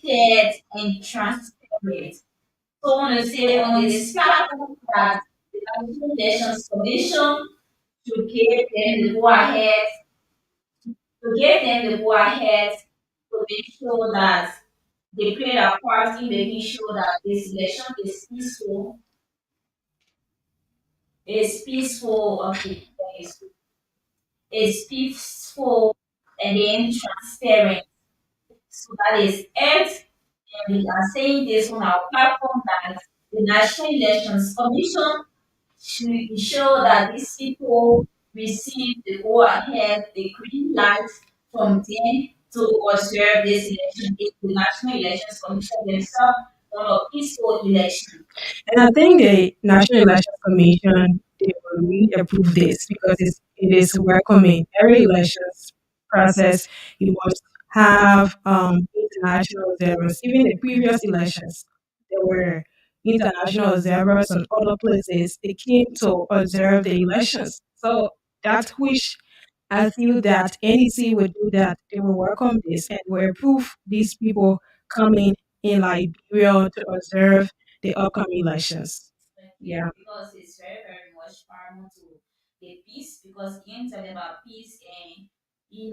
fair, and transparent. So I want to say on this platform that the National Elections Commission should give them the go ahead, to give them the go ahead to make sure that they play their part in making sure that this election is peaceful, okay, is peaceful and then transparent. So that is it. And we are saying this on our platform that the National Elections Commission should ensure that these people receive the go ahead, the green light from them to observe this election if the National Elections Commission themselves want a peaceful election. And I think the National Election Commission they will really approve this because it is welcoming. Every elections process you must have international observers. Even the previous elections, there were international observers from other places. They came to observe the elections. So that which I feel that NEC would do that. They will welcome this and will approve these people coming in Liberia to observe the upcoming elections. Yeah. Because it's very, very much paramount to the peace. Because in talking about peace, and we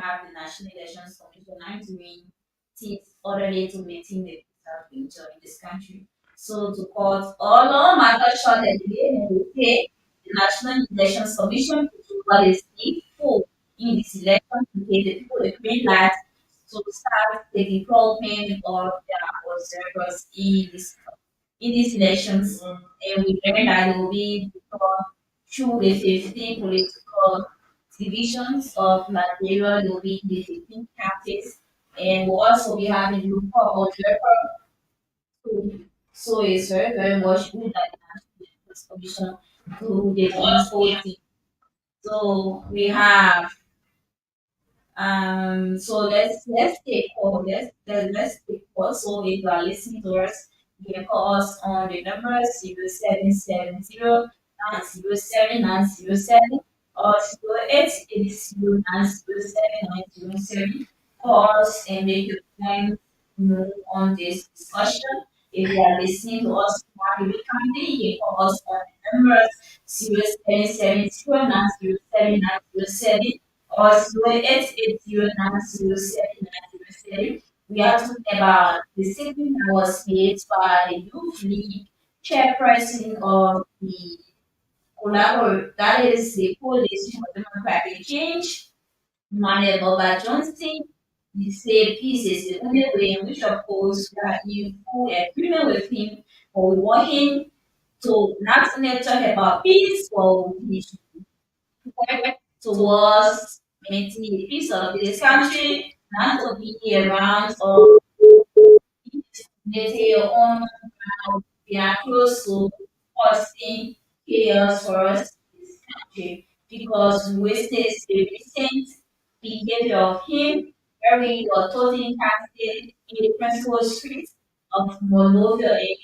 have the National Elections Commission now doing things orderly to maintain the peace and future in this country. So to cut all no matter short and delay, and we pay the National Elections Commission to do what is needful in this election to give the people the green light to start the deployment of their observers in these elections, and we learned that there will be through the 15 political divisions of Liberia, there will be the 15 counties, and we'll also be having local observer. So it's very, very much good that the National Elections Commission do the whole thing. So we have so let's take call. Let's take call. So if you are listening to us, you can call us on the number 0770 or 0880 Call us and make your point on this discussion. If you are listening to us from the country, you can call us on the number 0770 or 0880 We are talking about the statement that was made by the Youth League chairperson of the that is the Coalition for Democratic Change, Manuel Boba Johnson. He said peace is the only way in which, of course, we are in full agreement with him, but we want him to not only talk about peace, but we should work towards maintaining the peace of this country, not only around or community or on we are close to causing chaos for us in this country because we wasted the recent behavior of him wearing or toting casket in the principal street of Monrovia. He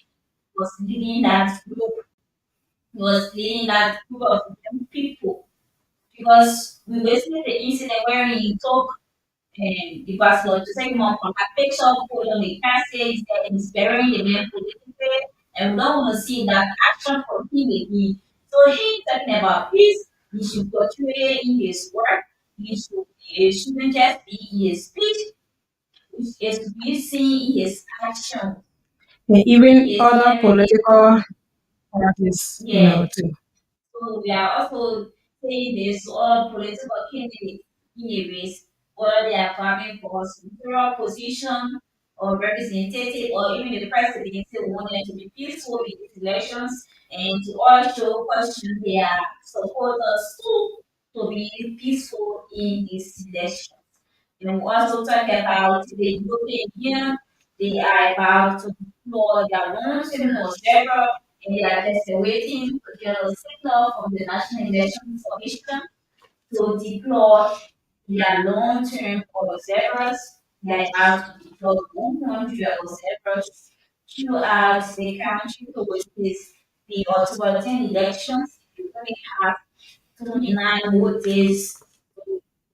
was leading that group. He was leading that group of young people because we wasted the incident where he took the pastor to take him on from a picture, put on the passage that is burying the man politically, and we don't want to see that action from him again. So he talking about peace, he should portray in his work, it shouldn't just be in his speech, it should be seen in his action. And even His other every political parties, yeah. too. So we are also saying this to all political candidates in a race, whether they are coming for senatorial position or representative or even the president, they want them to be peaceful in these elections and to all show question their supporters to be peaceful in these elections. And we also talk about the European Union. They are about to deploy their own criminal observer, and they are just waiting to get a signal from the National Elections Commission to deploy their long-term observers. They have to deploy 100 observers throughout the country to witness the October 10 elections. We only have 29 voters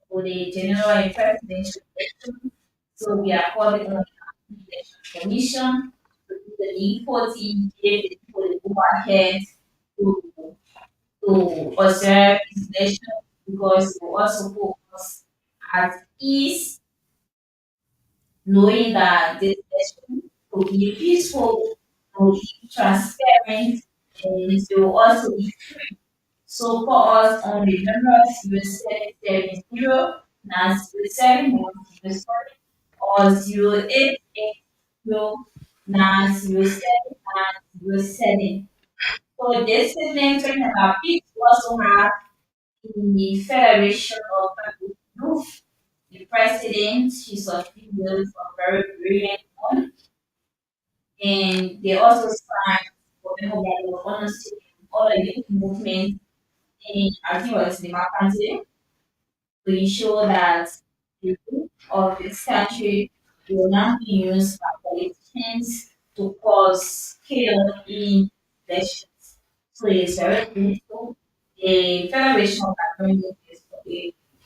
for the general and presidential election. So we are calling on the election commission to do the reporting, give the people the go ahead to observe this election because we also put us at ease knowing that this election will be peaceful, will be transparent, and it will also be so call us on the number 0770 or 0880 So this segment talking about peace we also have the Federation of Public Youth, the president, she's a female from very brilliant one, and they also signed for the mobile of honesty all the youth movement in I think it was the Mackenzie to ensure that of this country will now be used by politicians to cause chaos in elections. So it is very simple. The Federation of Agreement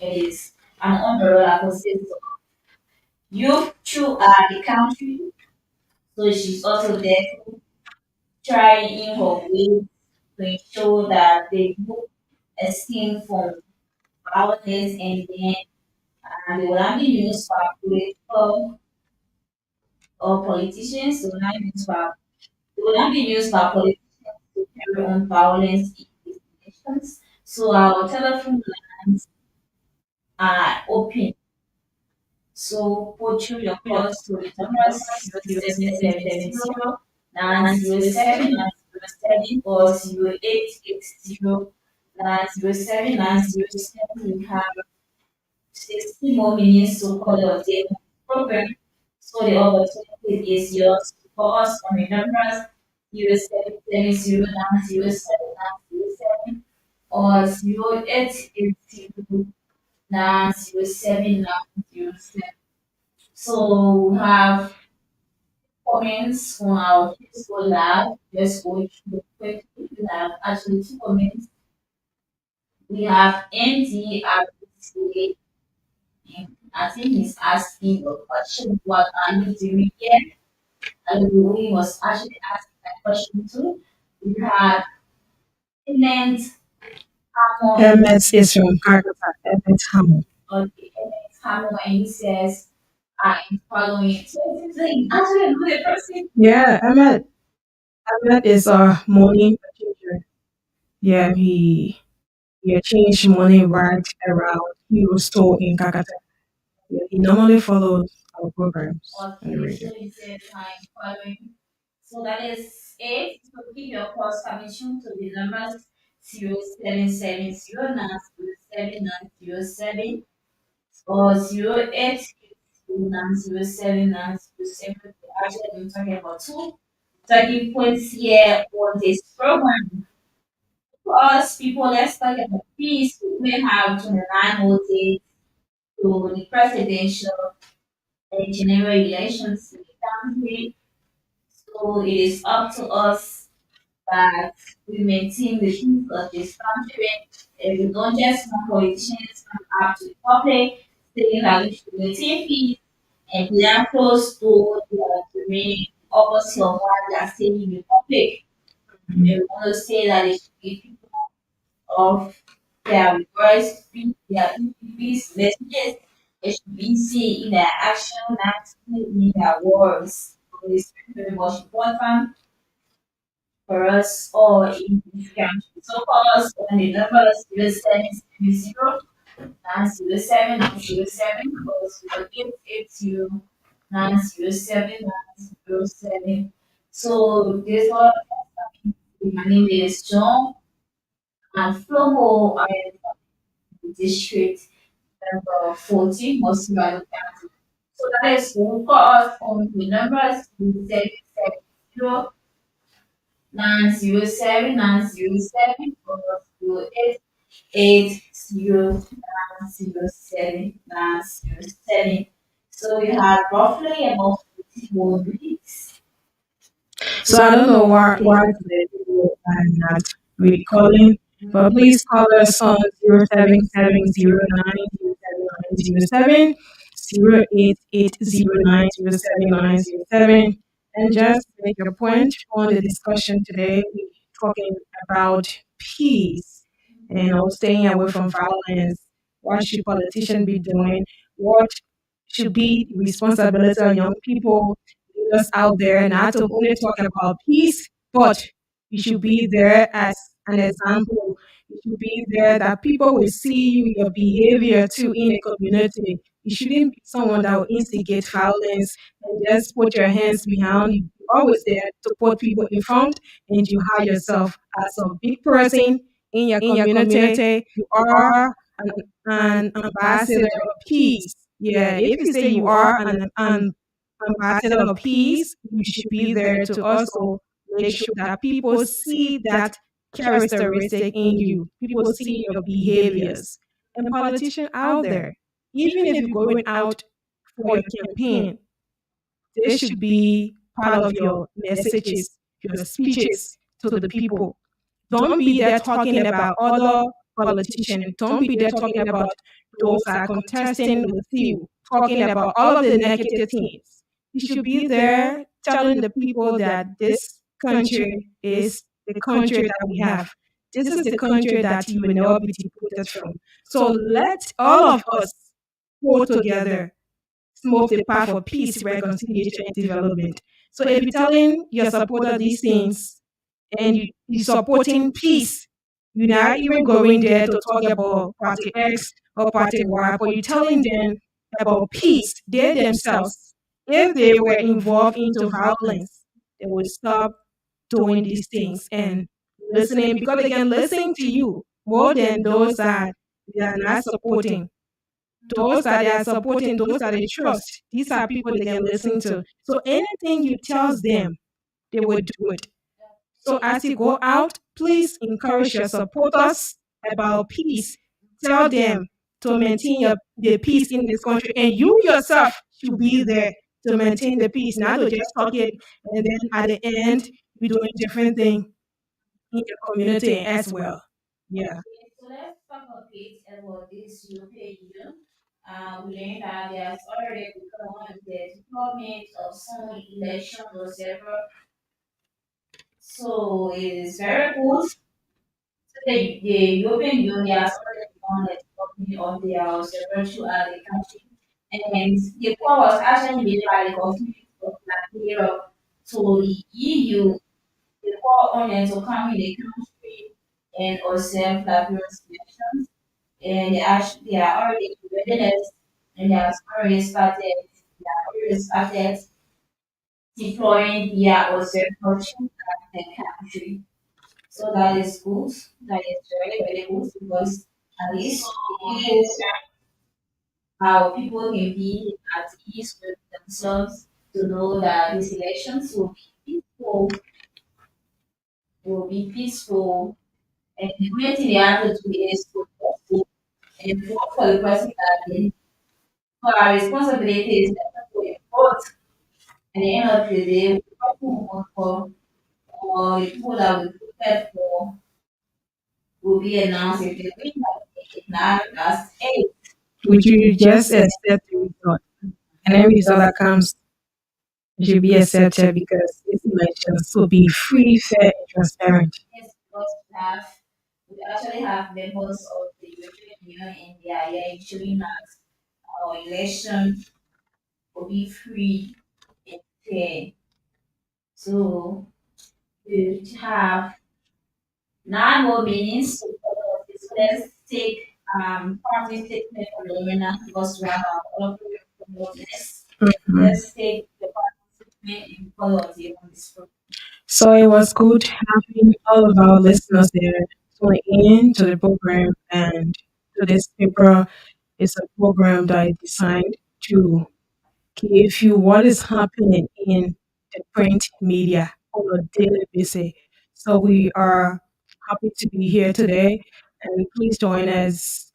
is an umbrella consists of you two are the country, so she's also there trying in her way to ensure that they do esteem from violence and then they will not be used by political or politicians, they will not be used by politicians to carry on violence in these nations. So our telephone lines are open. So put through your calls to the numbers 0770 907 907 or 0880 907 907. We have 60 more minutes to call your day program. So the opportunity is yours to call us on the numbers 0770 907 907 or 0880 907 907. So we have comments on our Facebook Live. Let's go through quickly. We have actually two comments. We have ND RBCA. I think he's asking a question. What are you doing here? And we was actually asking that question too. We have Emmett Hammer. MS is from Calcutta. MS Hamel. Okay, Emmett Hammer, and he says, I am following. So it's like, actually another person. Yeah, Ahmed is a money changer. Yeah, he changed money right around Hero Store in Calcutta. Yeah, he normally follows our programs on the Okay, radio. so he said I'm following. So that is it. So keep your calls coming soon to the numbers 0770 or 0809079007. Actually, I'm talking about two talking points here on this program. For us people, let's talk about peace. We have 29 more days to the presidential and general elections in the country. So it is up to us that we maintain the peace of this country and we don't just want politicians come up to the public saying that we should maintain peace and we are close to the remaining opposite of what they are saying in the public. And we want to say that it should be people of their voice, their peace messages. It should be seen in their action, not in their words. So it's very much important for us all in this country. So call us on the number 0770 907 907 or 0880 907 907. So this one, my name is John and Flomo. I am from district number 14, Moscow County. So that is who call us on the numbers 0770 907 907 or 0880 907 907. So we have roughly about 50 more minutes. So I don't know why today people are not really calling, but please call us on 07709079007, 0880907907, and just make your point on the discussion today. We're talking about peace and staying away from violence. What should politicians be doing? What should be the responsibility of young people, leaders out there, not to only talk about peace, but you should be there as an example. You should be there that people will see your behavior too in a community. You shouldn't be someone that will instigate violence and just put your hands behind. You always there to put people in front, and you hide yourself as a big person in your community. You are an ambassador of peace. Yeah, if you say you are an ambassador of peace, you should be there to also make sure that people see that characteristic in you. People see your behaviors. And politicians out there, even if you're going out for your campaign, this should be part of your messages, your speeches to the people. Don't be there talking about other politicians. Don't be there talking about those that are contesting with you, talking about all of the negative things. You should be there telling the people that this country is the country that we have. This is the country that you will never be deported from. So let all of us go together, move the path for peace, reconciliation, and development. So if you're telling your supporter these things, and you supporting peace. You're not even going there to talk about party X or party Y, but you're telling them about peace. They themselves, if they were involved into violence, they would stop doing these things and listening, because they can listen to you more than those that they are not supporting. Those that they are supporting, those that they trust, these are people they can listen to. So anything you tell them, they will do it. So as you go out, please encourage your supporters about peace. Tell them to maintain the peace in this country, and you yourself should be there to maintain the peace, not to just talk it, and then at the end you're doing different thing in your community as well. Yeah. So let's talk a bit about this European Union. We learned that there's already become the deployment of some election observer. So it is very good. So the European Union has already done the deployment of their observer throughout the country. And the call was actually made by the government of Liberia to the EU. The call on them to come in the country and observe Liberia's elections, and they are already in readiness, and they have already started deploying their observation at the country. So that is good. That is very very good because at least people, our people can be at ease with themselves to know that these elections will be peaceful, and the main thing they have to do is to vote and vote for the person that they. So our responsibility is to vote. At the end of the day, the person who vote for or the people that we voted for will be announced if they win. If not, that's it. Would you just accept the result? And any result that comes should be accepted, because these elections will be free, fair, and transparent. Yes, because we actually have members of the European Union and they are here ensuring that our election will be free and fair. So we have nine more minutes to follow this. Let's take party statement from the winner because we have all of the minutes. Mhm. Let's take the party statement and follow it on this program. So it was good having all of our listeners there tuning in to the program, and to this paper. It's a program that is designed to give you what is happening in the print media on a daily basis. So we are happy to be here today, and please join us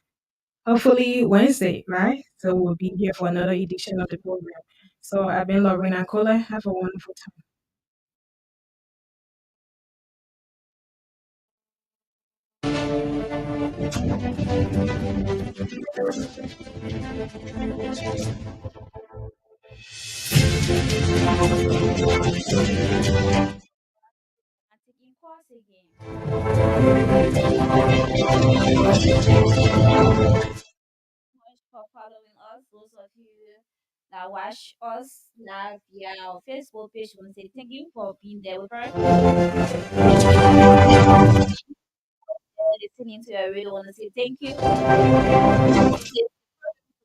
hopefully Wednesday, right? So we'll be here for another edition of the program. So I've been Lorena Kola. Have a wonderful time. And taking course again. Much for following us. Those of you that watch us live via our Facebook page, we want to say thank you for being there with us. Listening to our radio, we want to say thank you.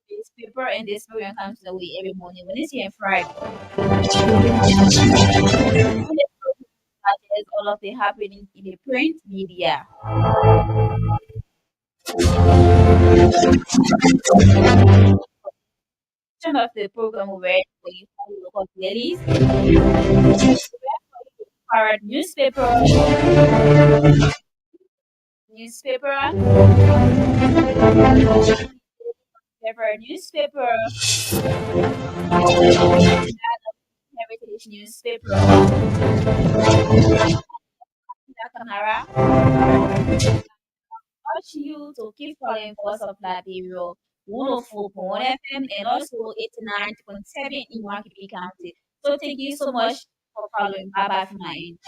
This paper and this program comes the way every morning, Wednesday and Friday. And the program catches all of the happenings in the print media. Some of the program we read for you from local dailies, current newspaper, newspaper, heritage newspaper, Camara. Urge you to keep following Voice of Liberia 104.1 FM and also 89.7 in Wakipi County. So thank you so much for following. Bye bye for my end.